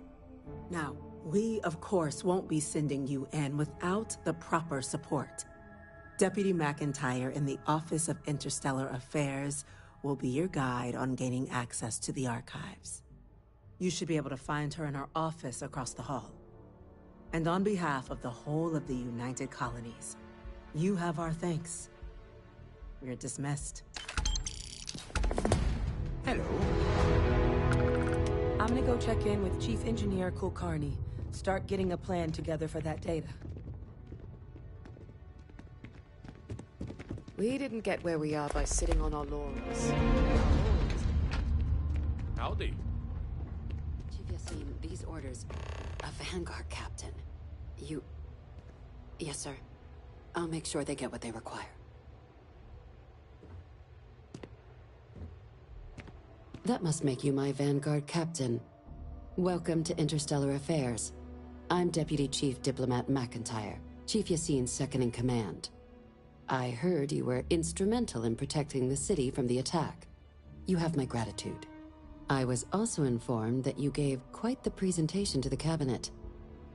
S12: Now, we, of course, won't be sending you in without the proper support. Deputy McIntyre in the Office of Interstellar Affairs will be your guide on gaining access to the archives. You should be able to find her in her office across the hall. And on behalf of the whole of the United Colonies, you have our thanks. We're dismissed.
S2: Hello.
S1: I'm gonna go check in with Chief Engineer Kulkarni. Start getting a plan together for that data.
S19: We didn't get where we are by sitting on our laurels.
S20: Howdy.
S19: Chief Yassine, these orders. A Vanguard captain. You... Yes, sir. I'll make sure they get what they require. That must make you my Vanguard captain. Welcome to Interstellar Affairs. I'm Deputy Chief Diplomat McIntyre. Chief Yassine's second-in-command. I heard you were instrumental in protecting the city from the attack. You have my gratitude. I was also informed that you gave quite the presentation to the cabinet.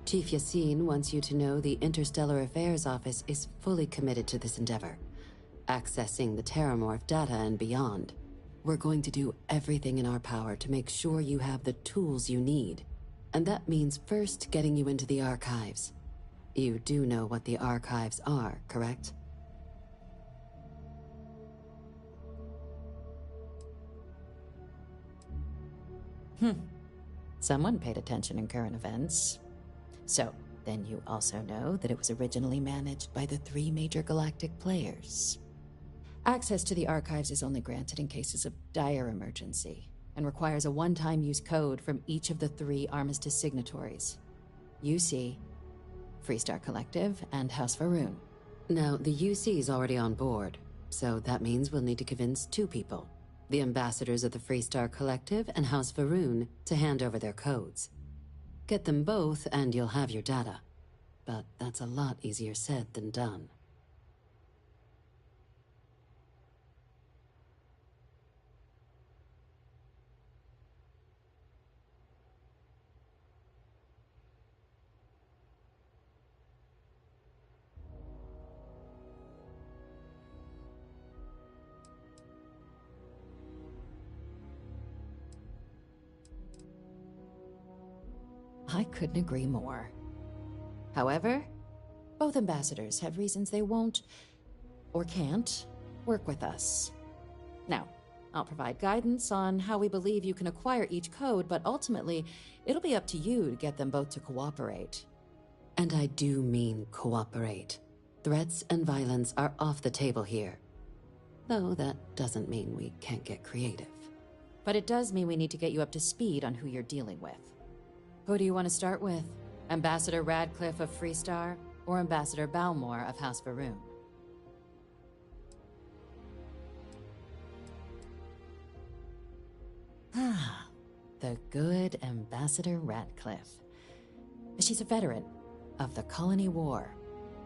S19: Chief Yassine wants you to know the Interstellar Affairs Office is fully committed to this endeavor, accessing the Terramorph data and beyond. We're going to do everything in our power to make sure you have the tools you need. And that means first getting you into the archives. You do know what the archives are, correct?
S20: Someone paid attention in current events. So, then you also know that it was originally managed by the 3 major galactic players. Access to the archives is only granted in cases of dire emergency, and requires a one-time use code from each of the 3 Armistice signatories. UC, Freestar Collective, and House Faroon.
S19: Now, the UC is already on board, so that means we'll need to convince 2 people. The ambassadors of the Freestar Collective and House Faroon to hand over their codes. Get them both and you'll have your data. But that's a lot easier said than done.
S20: I couldn't agree more. However, both ambassadors have reasons they won't, or can't, work with us. Now, I'll provide guidance on how we believe you can acquire each code, but ultimately, it'll be up to you to get them both to cooperate.
S19: And I do mean cooperate. Threats and violence are off the table here. Though that doesn't mean we can't get creative.
S20: But it does mean we need to get you up to speed on who you're dealing with. Who do you want to start with? Ambassador Radcliffe of Freestar, or Ambassador Balmore of House Faroon? The good Ambassador Radcliffe. She's a veteran of the Colony War,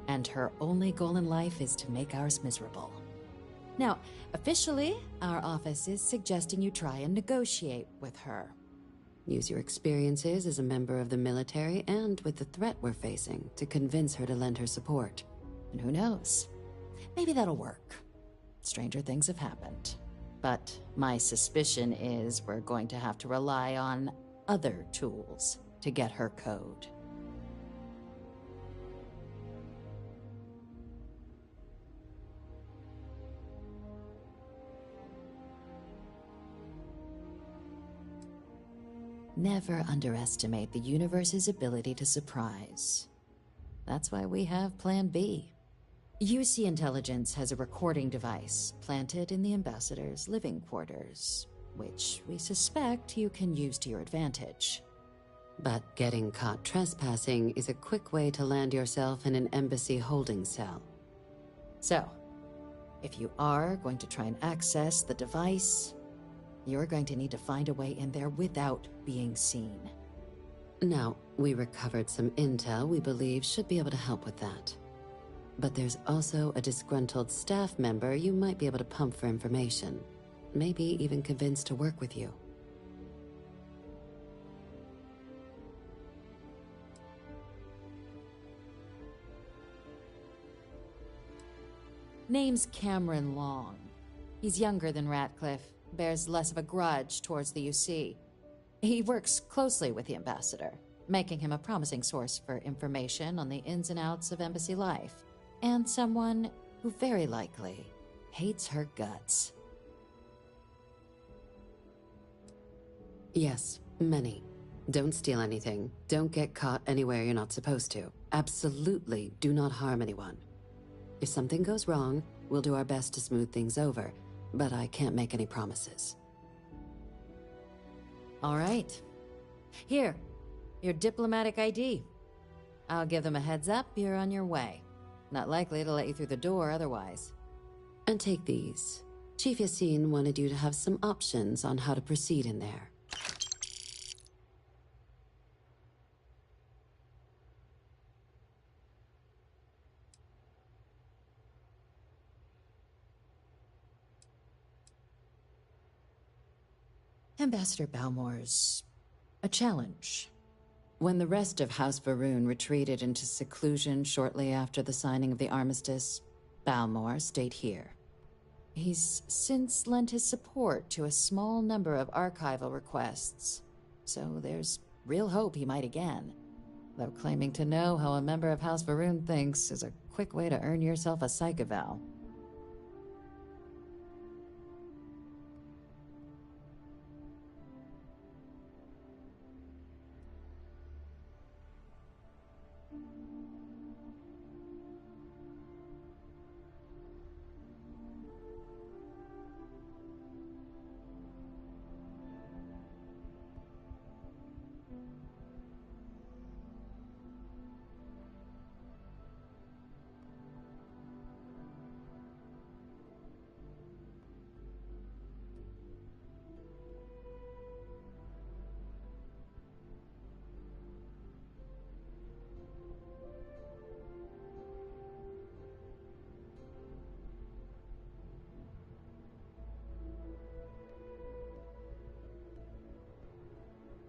S20: and her only goal in life is to make ours miserable. Now, officially, our office is suggesting you try and negotiate with her.
S19: Use your experiences as a member of the military and with the threat we're facing to convince her to lend her support.
S20: And who knows? Maybe that'll work. Stranger things have happened. But my suspicion is we're going to have to rely on other tools to get her code. Never underestimate the universe's ability to surprise. That's why we have Plan B. UC Intelligence has a recording device planted in the Ambassador's living quarters, which we suspect you can use to your advantage.
S19: But getting caught trespassing is a quick way to land yourself in an embassy holding cell.
S20: So, if you are going to try and access the device, you're going to need to find a way in there without being seen.
S19: Now, we recovered some intel we believe should be able to help with that. But there's also a disgruntled staff member you might be able to pump for information. Maybe even convince to work with you.
S20: Name's Cameron Long. He's younger than Ratcliffe, bears less of a grudge towards the UC. He works closely with the Ambassador, making him a promising source for information on the ins and outs of embassy life, and someone who very likely hates her guts.
S19: Yes, many. Don't steal anything. Don't get caught anywhere you're not supposed to. Absolutely do not harm anyone. If something goes wrong, we'll do our best to smooth things over, but I can't make any promises.
S20: All right. Here, your diplomatic ID. I'll give them a heads up you're on your way. Not likely to let you through the door otherwise.
S19: And take these. Chief Yassine wanted you to have some options on how to proceed in there.
S20: Ambassador Balmore's a challenge. When the rest of House Varun retreated into seclusion shortly after the signing of the armistice, Balmore stayed here. He's since lent his support to a small number of archival requests, so there's real hope he might again. Though claiming to know how a member of House Varun thinks is a quick way to earn yourself a psych eval.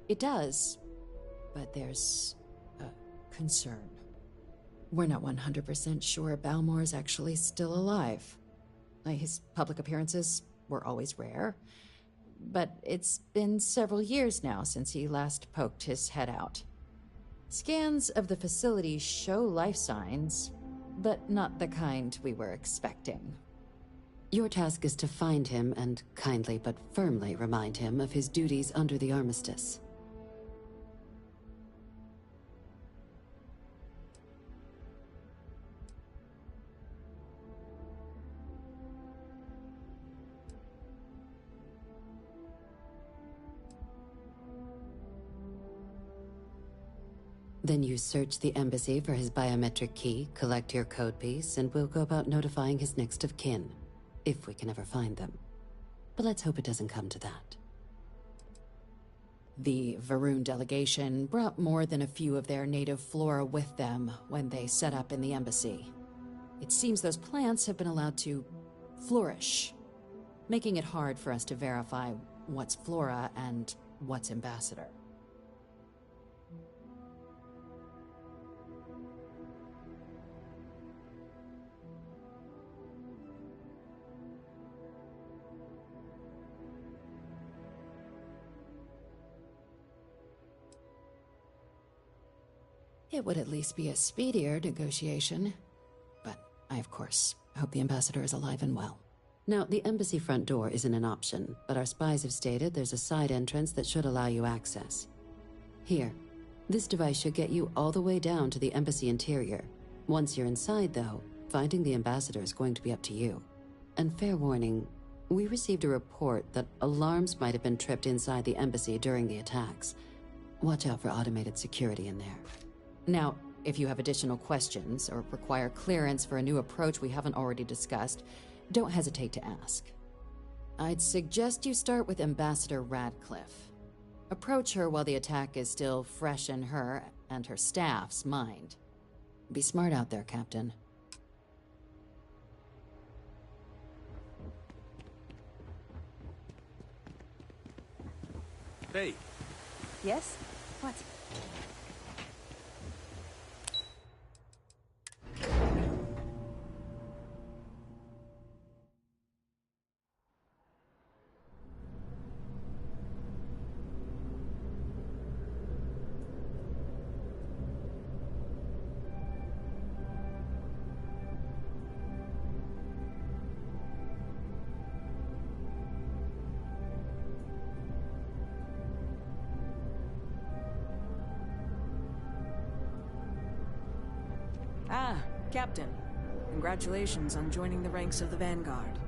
S20: It does, but there's a concern. We're not 100% sure Balmore's actually still alive. His public appearances were always rare, but it's been several years now since he last poked his head out. Scans of the facility show life signs, but not the kind we were expecting.
S19: Your task is to find him and kindly but firmly remind him of his duties under the armistice. Then you search the embassy for his biometric key, collect your code piece, and we'll go about notifying his next of kin, if we can ever find them. But let's hope it doesn't come to that.
S20: The Varun delegation brought more than a few of their native flora with them when they set up in the embassy. It seems those plants have been allowed to flourish, making it hard for us to verify what's flora and what's ambassador. It would at least be a speedier negotiation. But I, of course, hope the ambassador is alive and well.
S19: Now, the embassy front door isn't an option, but our spies have stated there's a side entrance that should allow you access. Here, this device should get you all the way down to the embassy interior. Once you're inside, though, finding the ambassador is going to be up to you. And fair warning, we received a report that alarms might have been tripped inside the embassy during the attacks. Watch out for automated security in there.
S20: Now, if you have additional questions or require clearance for a new approach we haven't already discussed, don't hesitate to ask. I'd suggest you start with Ambassador Radcliffe. Approach her while the attack is still fresh in her and her staff's mind. Be smart out there, Captain.
S2: Hey.
S21: Yes? What?
S22: Ah, Captain. Congratulations on joining the ranks of the Vanguard.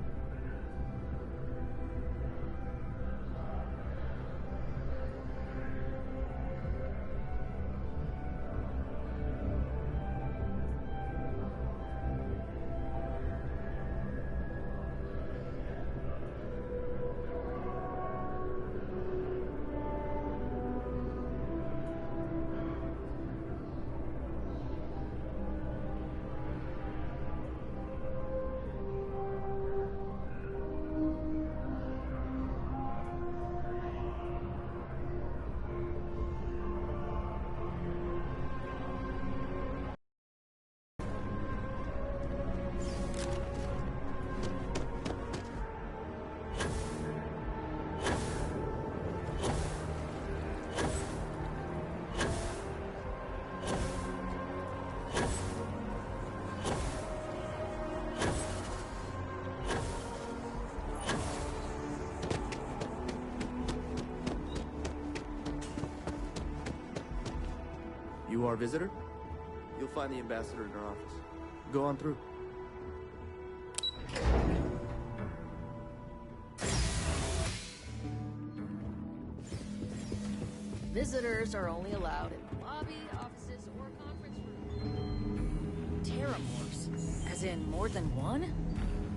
S5: Our visitor? You'll find the ambassador in her office. Go on through.
S6: Visitors are only allowed in the lobby, offices, or conference rooms. Terramorphs? As in more than one?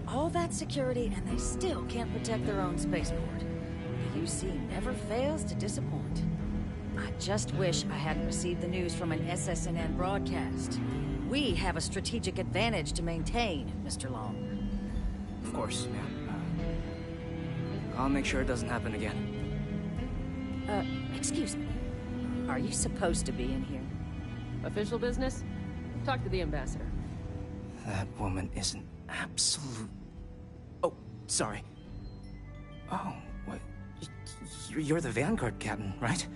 S6: All that security and they still can't protect their own spaceport. The UC never fails to disappoint. I just wish I hadn't received the news from an SSNN broadcast. We have a strategic advantage to maintain, Mr. Long.
S23: Of course, ma'am. I'll make sure it doesn't happen again.
S6: Excuse me. Are you supposed to be in here?
S24: Official business? Talk to the ambassador.
S23: That woman is an absolute... Oh, sorry. Oh, what? You're the Vanguard captain, right?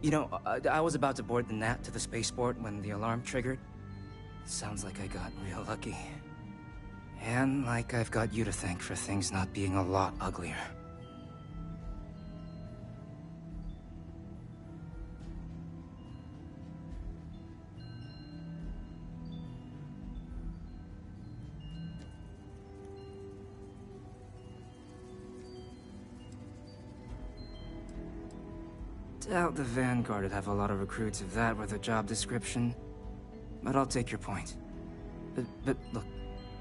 S23: You know, I was about to board the Nat to the spaceport when the alarm triggered. Sounds like I got real lucky. And like I've got you to thank for things not being a lot uglier. Doubt the Vanguard would have a lot of recruits if that were the job description. But I'll take your point. But look,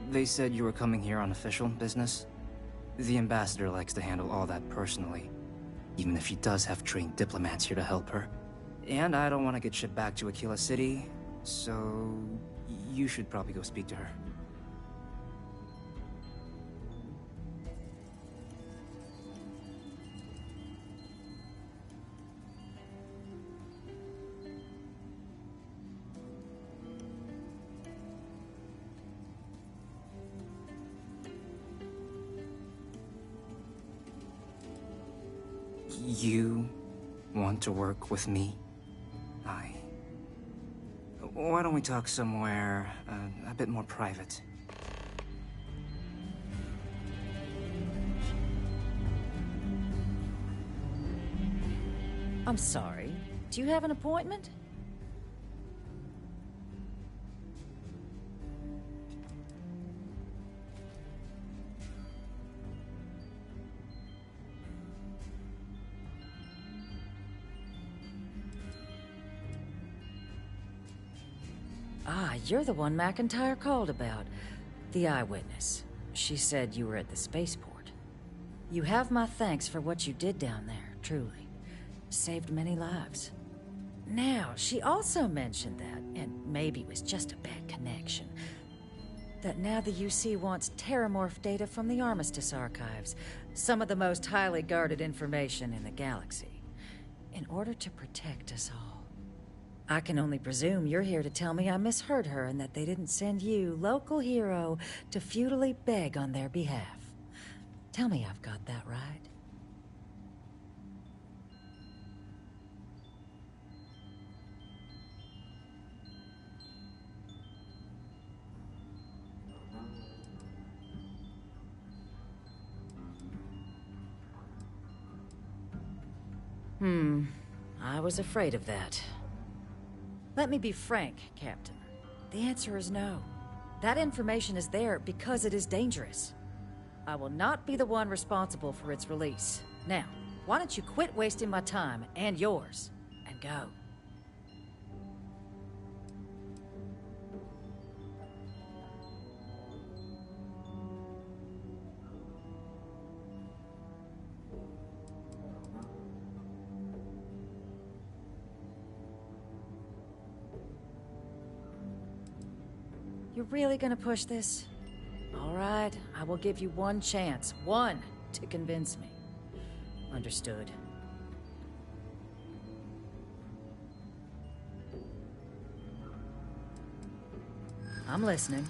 S23: they said you were coming here on official business. The ambassador likes to handle all that personally, even if she does have trained diplomats here to help her. And I don't want to get shipped back to Aquila City, so you should probably go speak to her. You want to work with me? Why don't we talk somewhere a bit more private?
S6: I'm sorry. Do you have an appointment? Ah, you're the one McIntyre called about. The eyewitness. She said you were at the spaceport. You have my thanks for what you did down there, truly. Saved many lives. Now, she also mentioned that, and maybe it was just a bad connection, that now the UC wants terramorph data from the Armistice archives, some of the most highly guarded information in the galaxy, in order to protect us all. I can only presume you're here to tell me I misheard her and that they didn't send you, local hero, to futilely beg on their behalf. Tell me I've got that right. I was afraid of that. Let me be frank, Captain. The answer is no. That information is there because it is dangerous. I will not be the one responsible for its release. Now, why don't you quit wasting my time and yours, and go? You're really gonna push this? All right, I will give you one chance. One to convince me. Understood. I'm listening.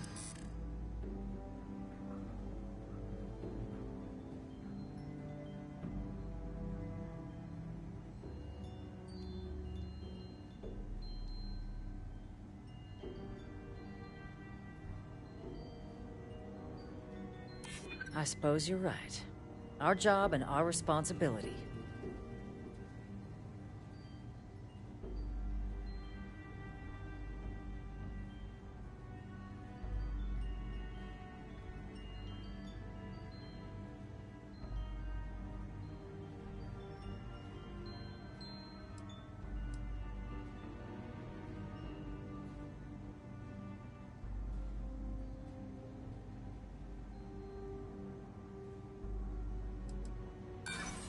S6: I suppose you're right. Our job and our responsibility.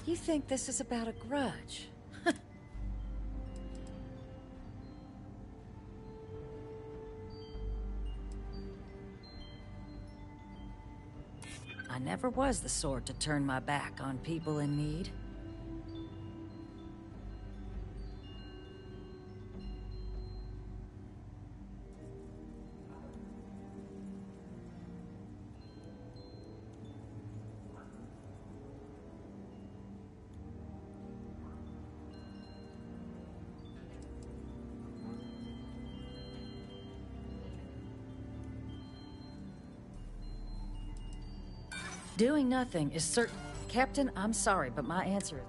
S6: You think this is about a grudge? I never was the sort to turn my back on people in need. Doing nothing is certain. Captain, I'm sorry, but my answer is...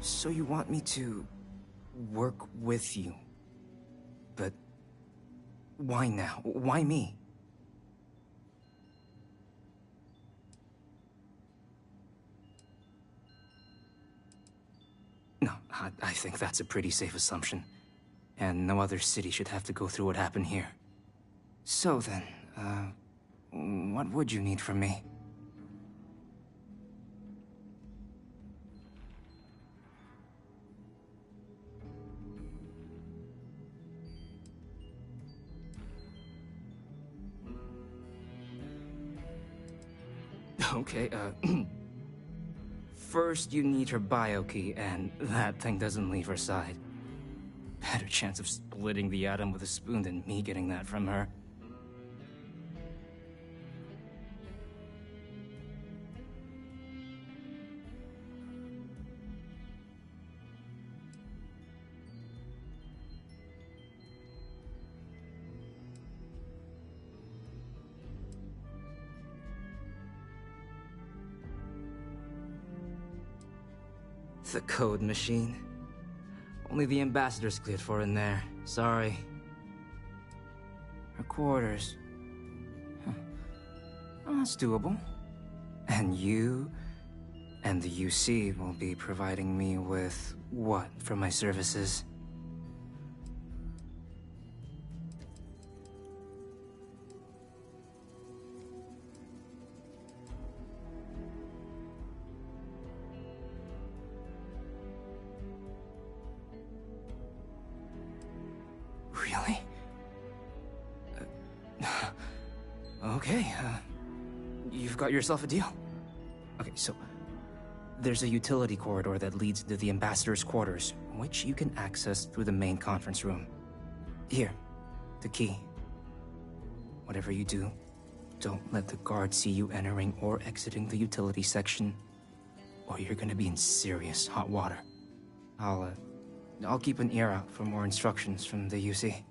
S23: So you want me to work with you? But why now? Why me? No, I think that's a pretty safe assumption. And no other city should have to go through what happened here. So then, what would you need from me? Okay, first you need her bio key, and that thing doesn't leave her side. Better chance of splitting the atom with a spoon than me getting that from her. The code machine. Only the ambassador's cleared for in there. Sorry. Her quarters. Huh. Well, that's doable. And you and the UC will be providing me with what for my services? Really? Okay, you've got yourself a deal. Okay, so there's a utility corridor that leads to the ambassador's quarters, which you can access through the main conference room. Here, the key. Whatever you do, don't let the guards see you entering or exiting the utility section, or you're gonna be in serious hot water. I'll keep an ear out for more instructions from the UC.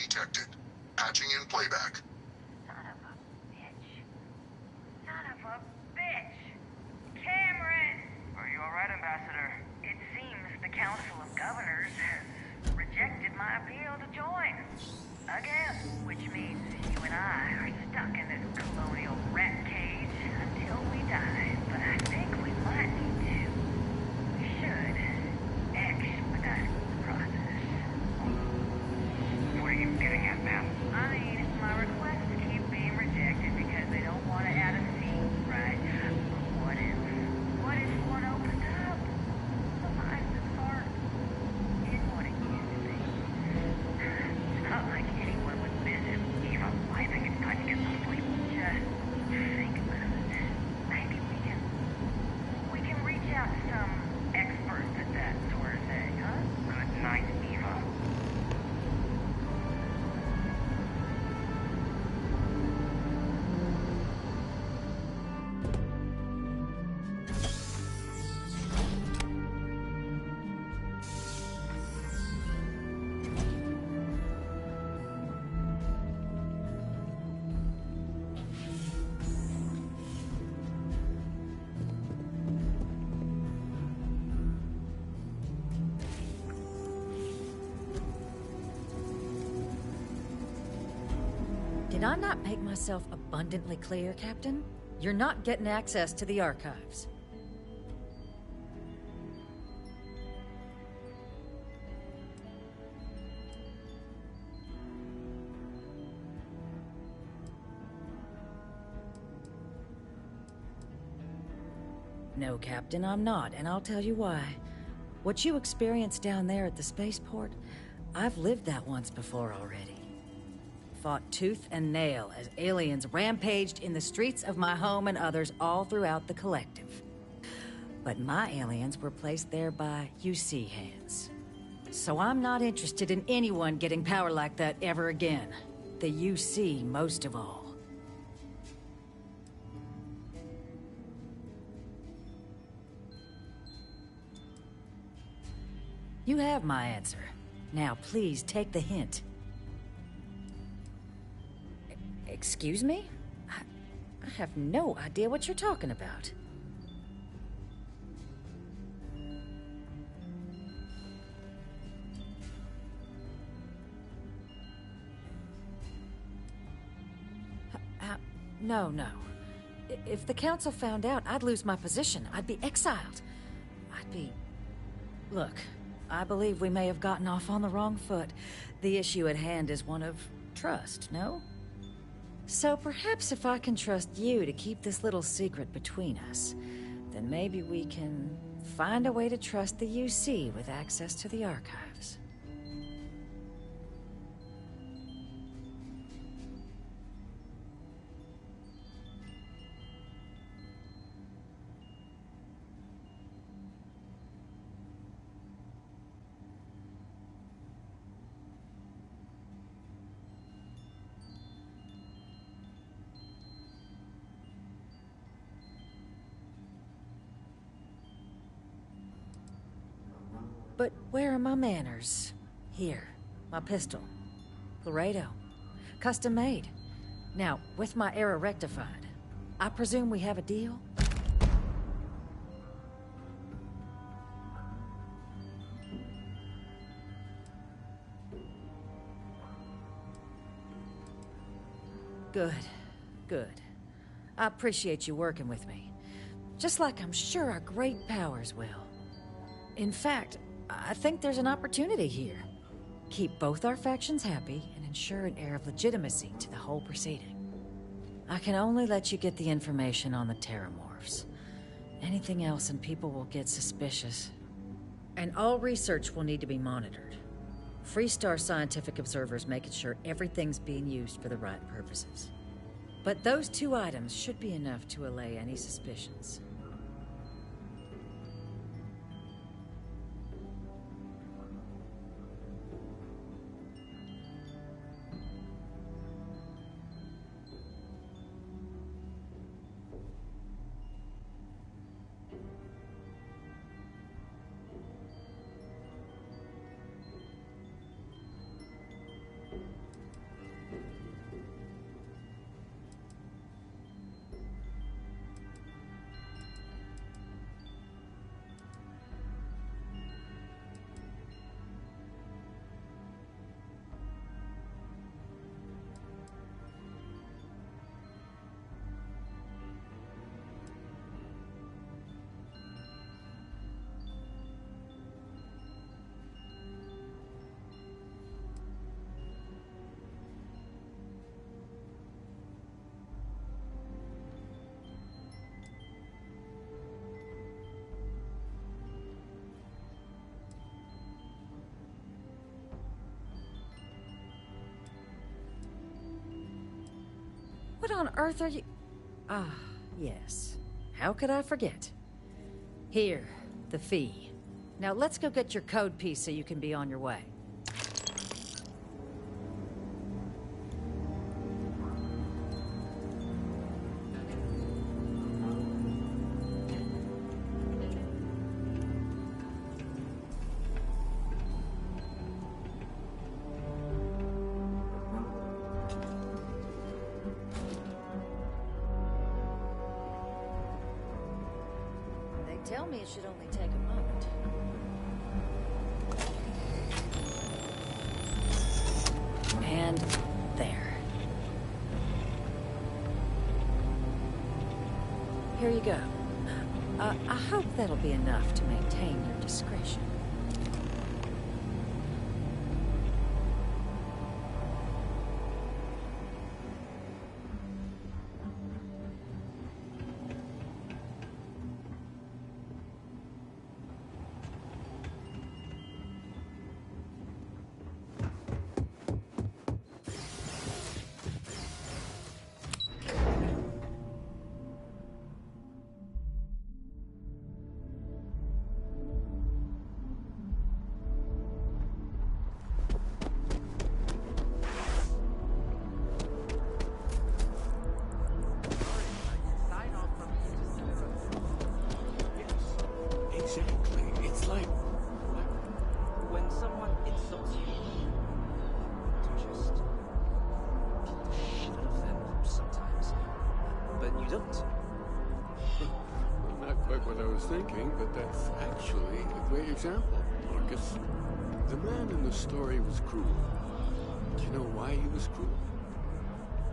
S4: detected. Patching in playback.
S9: Son of a bitch. Son of a bitch! Cameron!
S3: Are you alright, Ambassador?
S9: It seems the Council of Governors has rejected my appeal to join. Again, which means you and I are stuck in this colonial rat cage until we die. But I think we might need to. We should expedite the process.
S3: What are you getting at, ma'am?
S9: I mean, it's my request to keep being rejected because they don't want to add a seat, right? But what if one opened up? The mind and heart is what it used to be. It's not like anyone would miss him. Eva, I think it's time to get some sleep. Just think about it. Maybe we can reach out to some experts at that sort of thing, huh?
S3: Good night, Eva.
S6: Did I not make myself abundantly clear, Captain? You're not getting access to the archives. No, Captain, I'm not, and I'll tell you why. What you experienced down there at the spaceport, I've lived that once before already. Fought tooth and nail as aliens rampaged in the streets of my home and others all throughout the Collective. But my aliens were placed there by UC hands. So I'm not interested in anyone getting power like that ever again. The UC most of all. You have my answer. Now please take the hint. Excuse me? I have no idea what you're talking about. No. If the Council found out, I'd lose my position. I'd be exiled. Look, I believe we may have gotten off on the wrong foot. The issue at hand is one of trust, no? So perhaps if I can trust you to keep this little secret between us, then maybe we can find a way to trust the UC with access to the archives. But where are my manners? Here, my pistol. Laredo. Custom made. Now, with my error rectified, I presume we have a deal? Good. I appreciate you working with me. Just like I'm sure our great powers will. In fact, I think there's an opportunity here. Keep both our factions happy and ensure an air of legitimacy to the whole proceeding. I can only let you get the information on the Terramorphs. Anything else and people will get suspicious. And all research will need to be monitored. Freestar scientific observers making sure everything's being used for the right purposes. But those 2 items should be enough to allay any suspicions. What on earth are you... Ah, yes. How could I forget? Here, the fee. Now let's go get your code piece so you can be on your way. Tell me it should only take a moment. And there. Here you go. I hope that'll be enough to maintain your discretion.
S7: don't.
S8: Well, not quite what I was thinking, but that's actually a great example, Marcus. The man in the story was cruel. Do you know why he was cruel?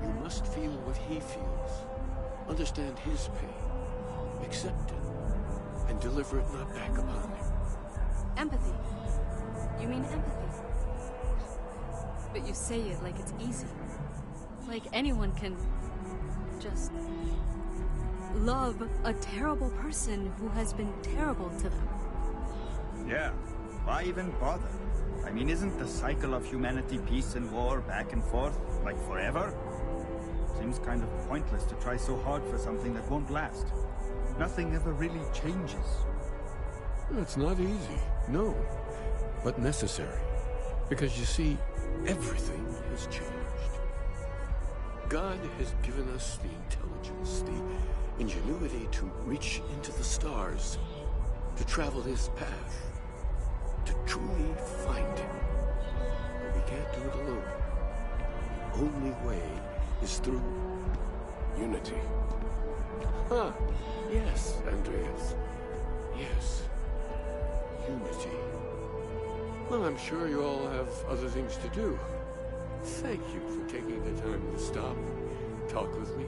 S8: You must feel what he feels. Understand his pain. Accept it. And deliver it not back upon him.
S10: Empathy. You mean empathy? But you say it like it's easy. Like anyone can just love a terrible person who has been terrible to them.
S7: Yeah, why even bother? I mean, isn't the cycle of humanity peace and war back and forth, like forever? Seems kind of pointless to try so hard for something that won't last. Nothing ever really changes.
S8: It's not easy, no, but necessary. Because you see, everything has changed. God has given us the intelligence, the ingenuity to reach into the stars, to travel his path, to truly find him. But we can't do it alone. The only way is through unity. Ah, yes, Andreas. Yes. Unity. Well, I'm sure you all have other things to do. Thank you for taking the time to stop and talk with me.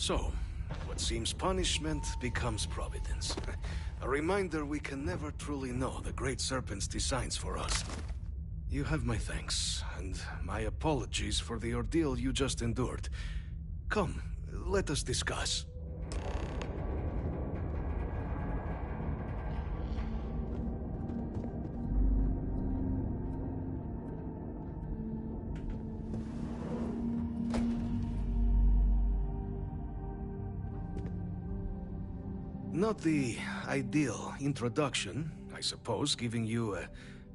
S11: So, what seems punishment becomes providence. A reminder we can never truly know the Great Serpent's designs for us. You have my thanks, and my apologies for the ordeal you just endured. Come, let us discuss. Not the ideal introduction, I suppose, giving you a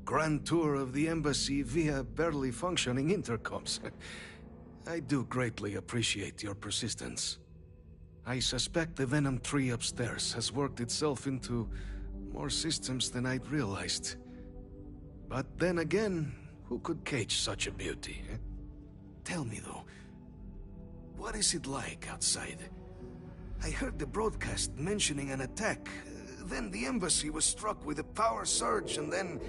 S11: grand tour of the embassy via barely functioning intercoms. I do greatly appreciate your persistence. I suspect the Venom tree upstairs has worked itself into more systems than I'd realized. But then again, who could cage such a beauty? Tell me though, what is it like outside? I heard the broadcast mentioning an attack. Then the embassy was struck with a power surge and then...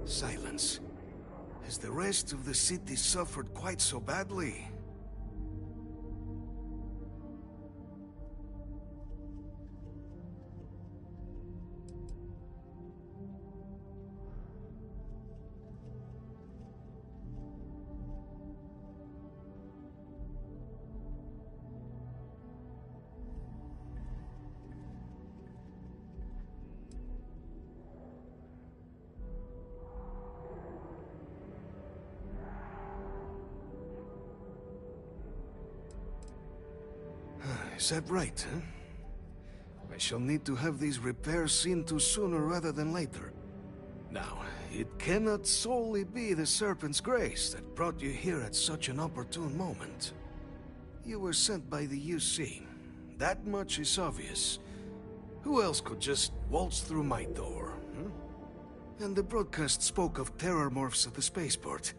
S11: silence. Has the rest of the city suffered quite so badly? Is that right, huh? I shall need to have these repairs seen to sooner rather than later. Now, it cannot solely be the Serpent's grace that brought you here at such an opportune moment. You were sent by the UC. That much is obvious. Who else could just waltz through my door, huh? And the broadcast spoke of terror morphs at the spaceport.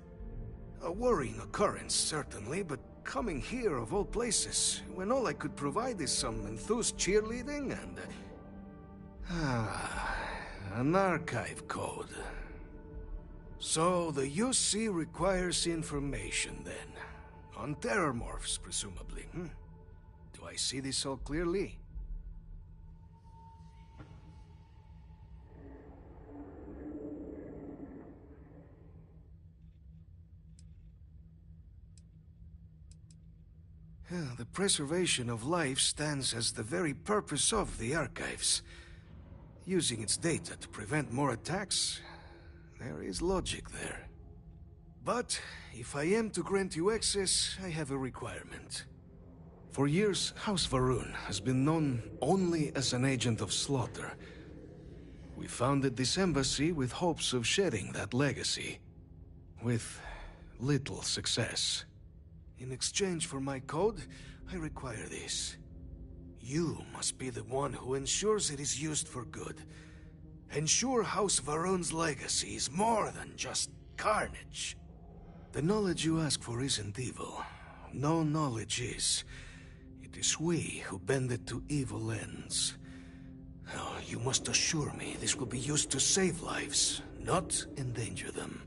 S11: A worrying occurrence, certainly, but coming here of all places, when all I could provide is some enthused cheerleading and... an archive code. So the UC requires information, then. On terror morphs, presumably, Do I see this all clearly? The preservation of life stands as the very purpose of the archives. Using its data to prevent more attacks, there is logic there. But if I am to grant you access, I have a requirement. For years, House Varun has been known only as an agent of slaughter. We founded this embassy with hopes of shedding that legacy, with little success. In exchange for my code, I require this. You must be the one who ensures it is used for good. Ensure House Varun's legacy is more than just carnage. The knowledge you ask for isn't evil. No knowledge is. It is we who bend it to evil ends. Oh, you must assure me this will be used to save lives, not endanger them.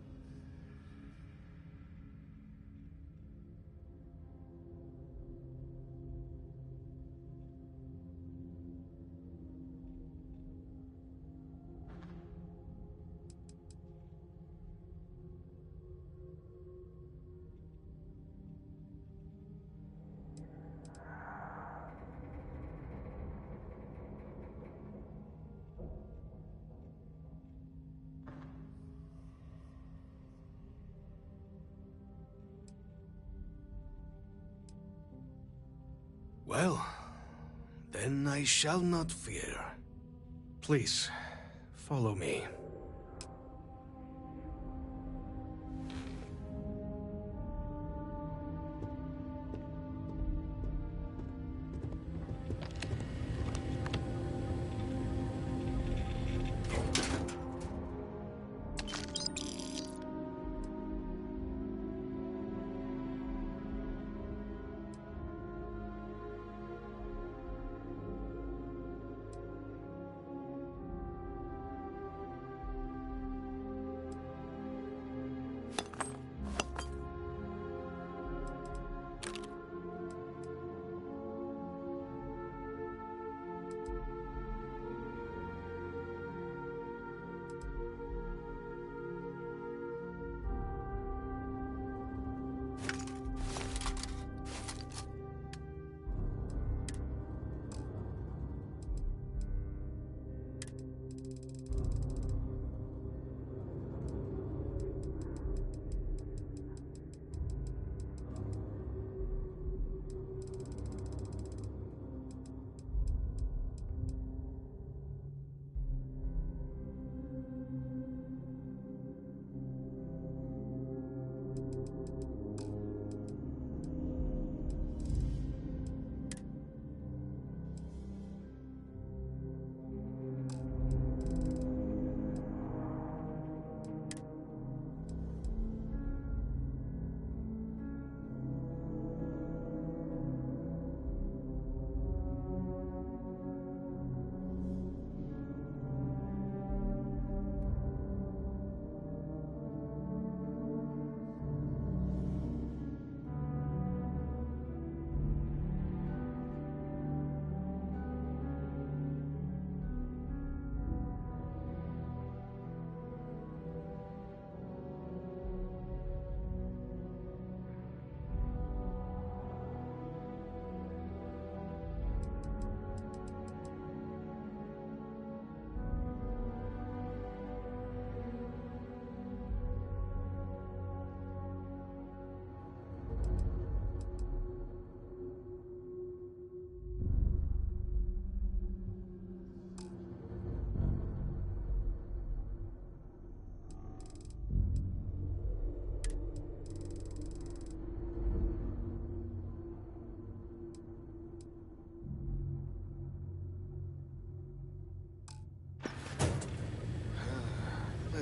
S11: Well, then I shall not fear. Please, follow me.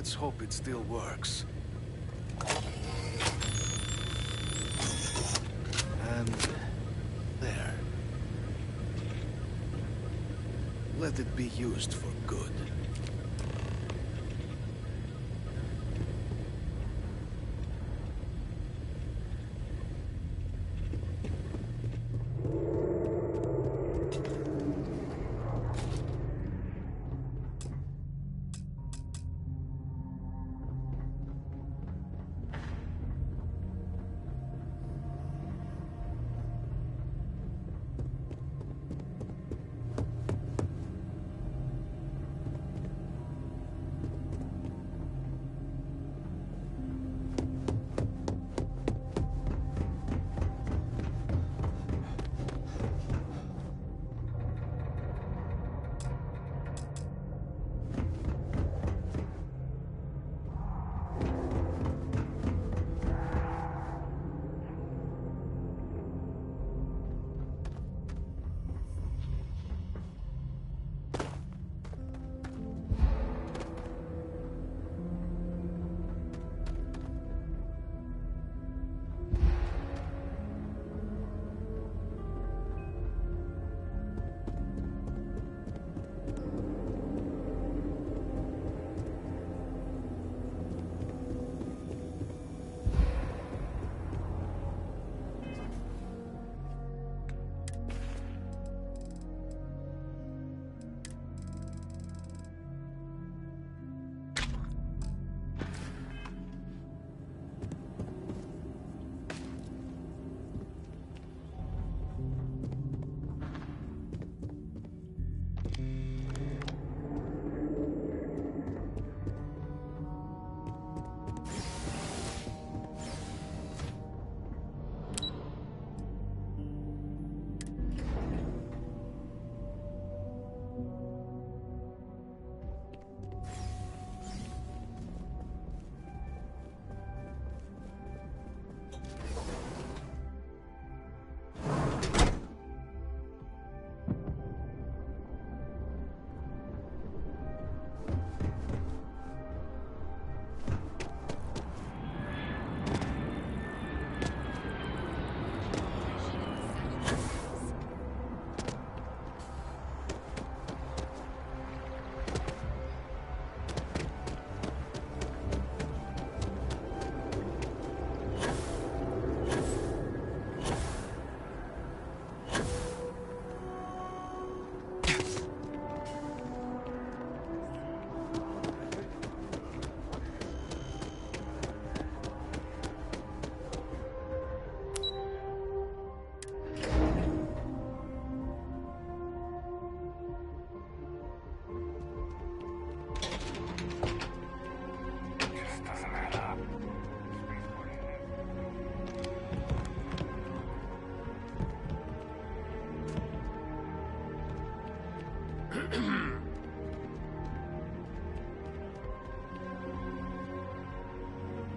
S11: Let's hope it still works. And there. Let it be used for good.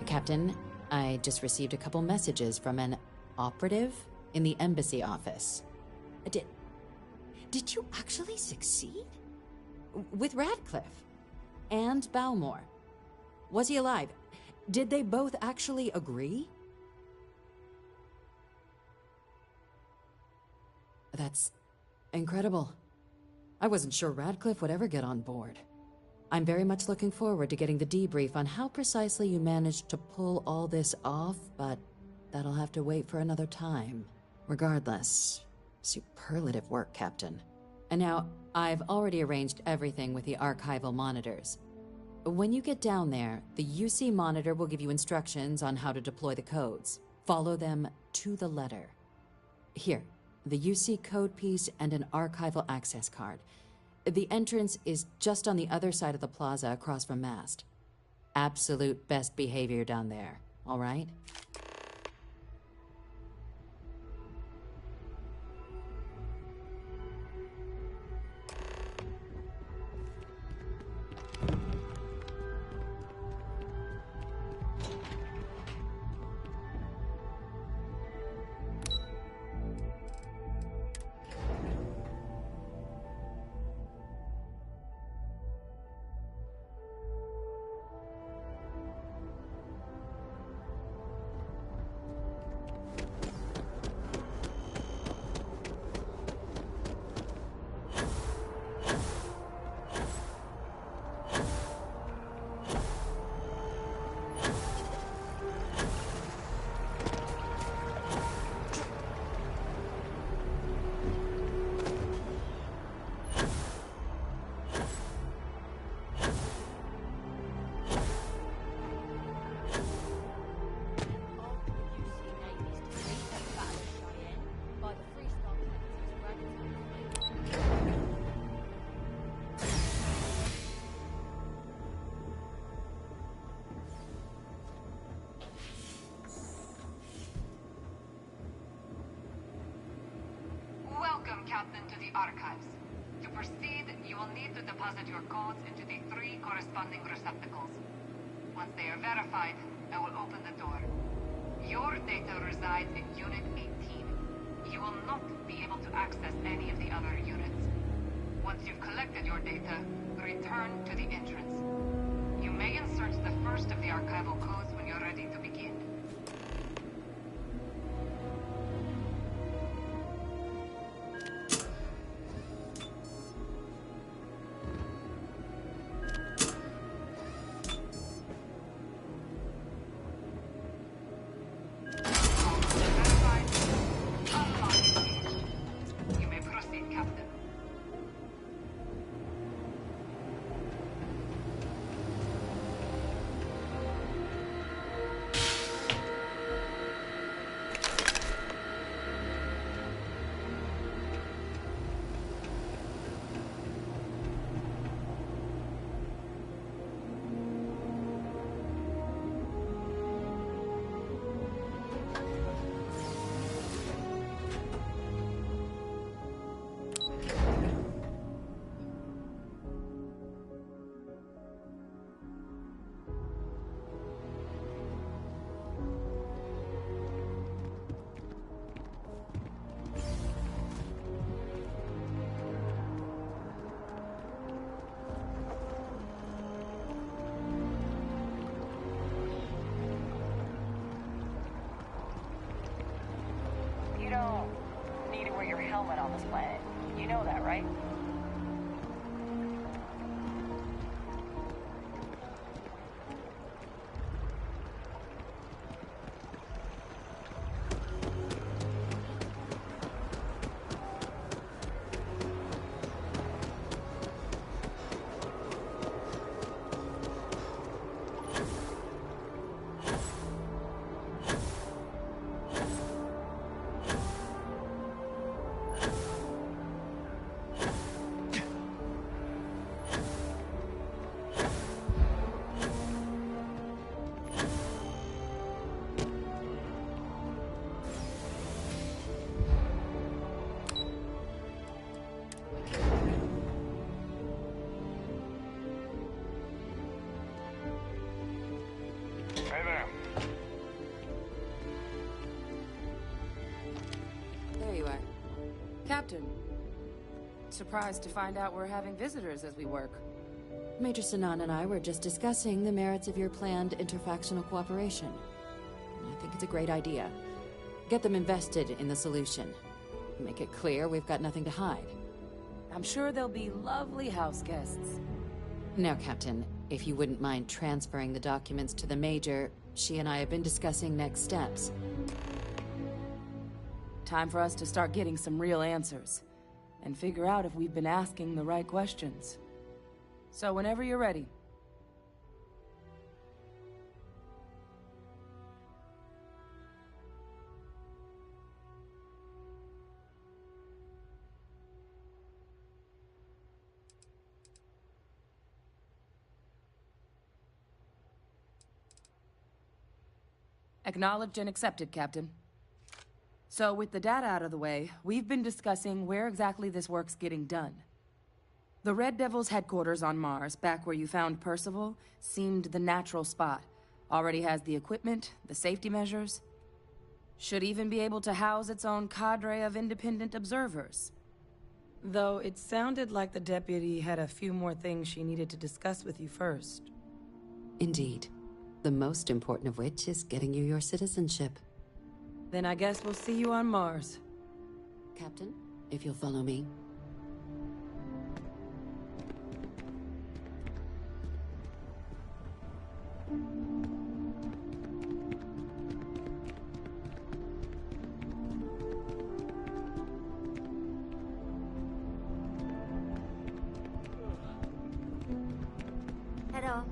S20: Captain, I just received a couple messages from an operative in the embassy office. Did you actually succeed? With Radcliffe? And Balmore? Was he alive? Did they both actually agree? That's incredible. I wasn't sure Radcliffe would ever get on board. I'm very much looking forward to getting the debrief on how precisely you managed to pull all this off, but that'll have to wait for another time. Regardless, superlative work, Captain. And now, I've already arranged everything with the archival monitors. When you get down there, the UC monitor will give you instructions on how to deploy the codes. Follow them to the letter. Here, the UC code piece and an archival access card. The entrance is just on the other side of the plaza across from Mast. Absolute best behavior down there, all right?
S13: Welcome, Captain, to the Archives. To proceed, you will need to deposit your codes into the 3 corresponding receptacles. Once they are verified, I will open the door. Your data resides in Unit 18. You will not be able to access any of the other units. Once you've collected your data, return to the entrance. You may insert the first of the archival codes when you're ready to begin. You may proceed, Captain. You don't need to wear your helmet on this planet. You know that, right?
S14: Captain. Surprised to find out we're having visitors as we work.
S20: Major Sinan and I were just discussing the merits of your planned interfactional cooperation. I think it's a great idea. Get them invested in the solution. Make it clear we've got nothing to hide.
S14: I'm sure they'll be lovely house guests.
S20: Now, Captain, if you wouldn't mind transferring the documents to the Major, she and I have been discussing next steps.
S14: Time for us to start getting some real answers, and figure out if we've been asking the right questions. So whenever you're ready. Acknowledged and accepted, Captain. So with the data out of the way, we've been discussing where exactly this work's getting done. The Red Devil's headquarters on Mars, back where you found Percival, seemed the natural spot. Already has the equipment, the safety measures. Should even be able to house its own cadre of independent observers.
S1: Though it sounded like the deputy had a few more things she needed to discuss with you first.
S19: Indeed. The most important of which is getting you your citizenship.
S1: Then I guess we'll see you on Mars.
S19: Captain, if you'll follow me.
S15: Hello.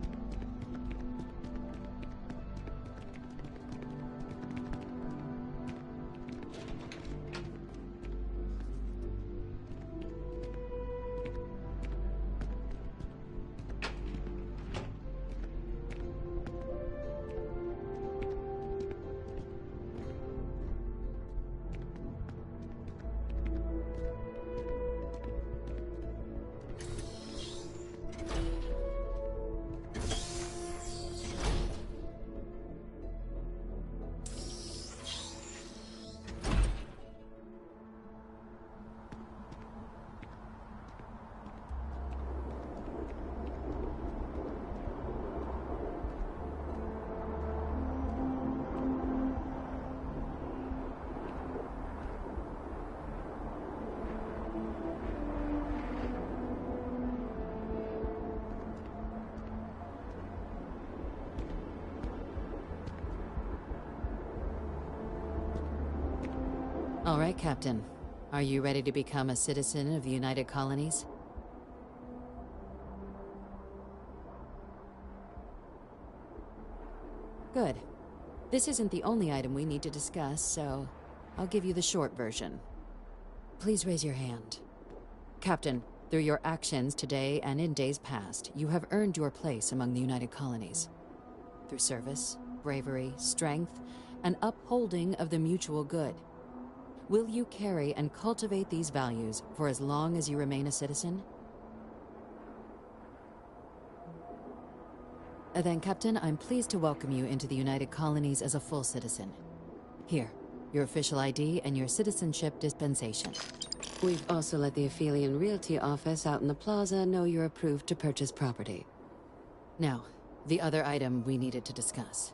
S20: All right, Captain. Are you ready to become a citizen of the United Colonies? Good. This isn't the only item we need to discuss, so I'll give you the short version. Please raise your hand. Captain, through your actions today and in days past, you have earned your place among the United Colonies. Through service, bravery, strength, and upholding of the mutual good. Will you carry and cultivate these values for as long as you remain a citizen? Then, Captain, I'm pleased to welcome you into the United Colonies as a full citizen. Here, your official ID and your citizenship dispensation.
S19: We've also let the Aphelion Realty office out in the plaza know you're approved to purchase property.
S20: Now, the other item we needed to discuss.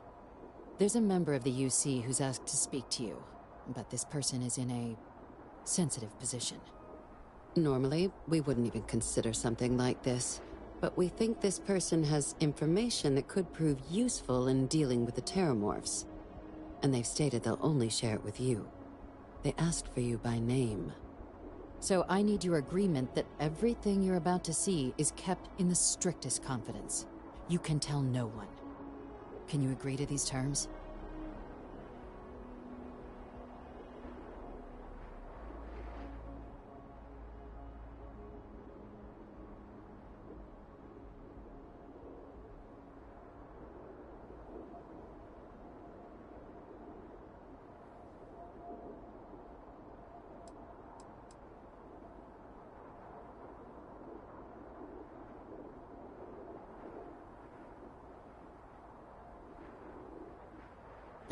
S20: There's a member of the UC who's asked to speak to you, but this person is in a sensitive position.
S19: Normally, we wouldn't even consider something like this, but we think this person has information that could prove useful in dealing with the Terramorphs. And they've stated they'll only share it with you. They asked for you by name.
S20: So I need your agreement that everything you're about to see is kept in the strictest confidence. You can tell no one. Can you agree to these terms?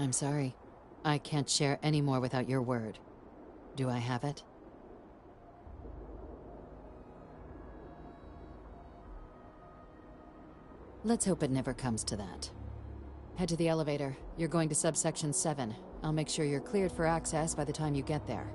S20: I'm sorry. I can't share any more without your word. Do I have it? Let's hope it never comes to that. Head to the elevator. You're going to subsection 7. I'll make sure you're cleared for access by the time you get there.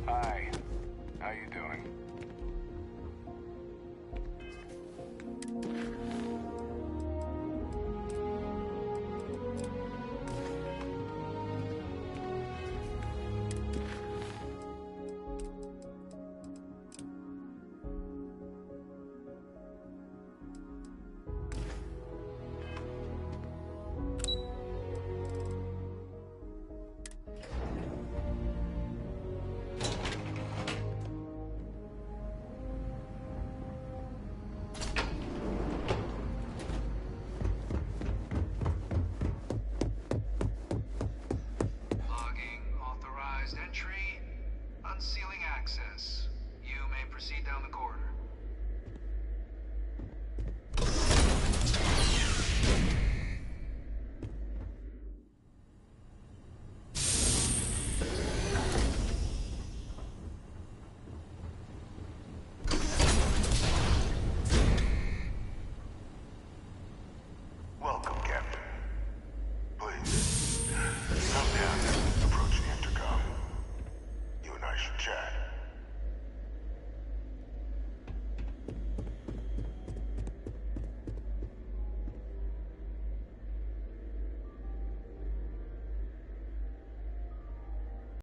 S3: Hi. How you doing?
S15: Logging authorized entry. Unsealing access. You may proceed down the corridor.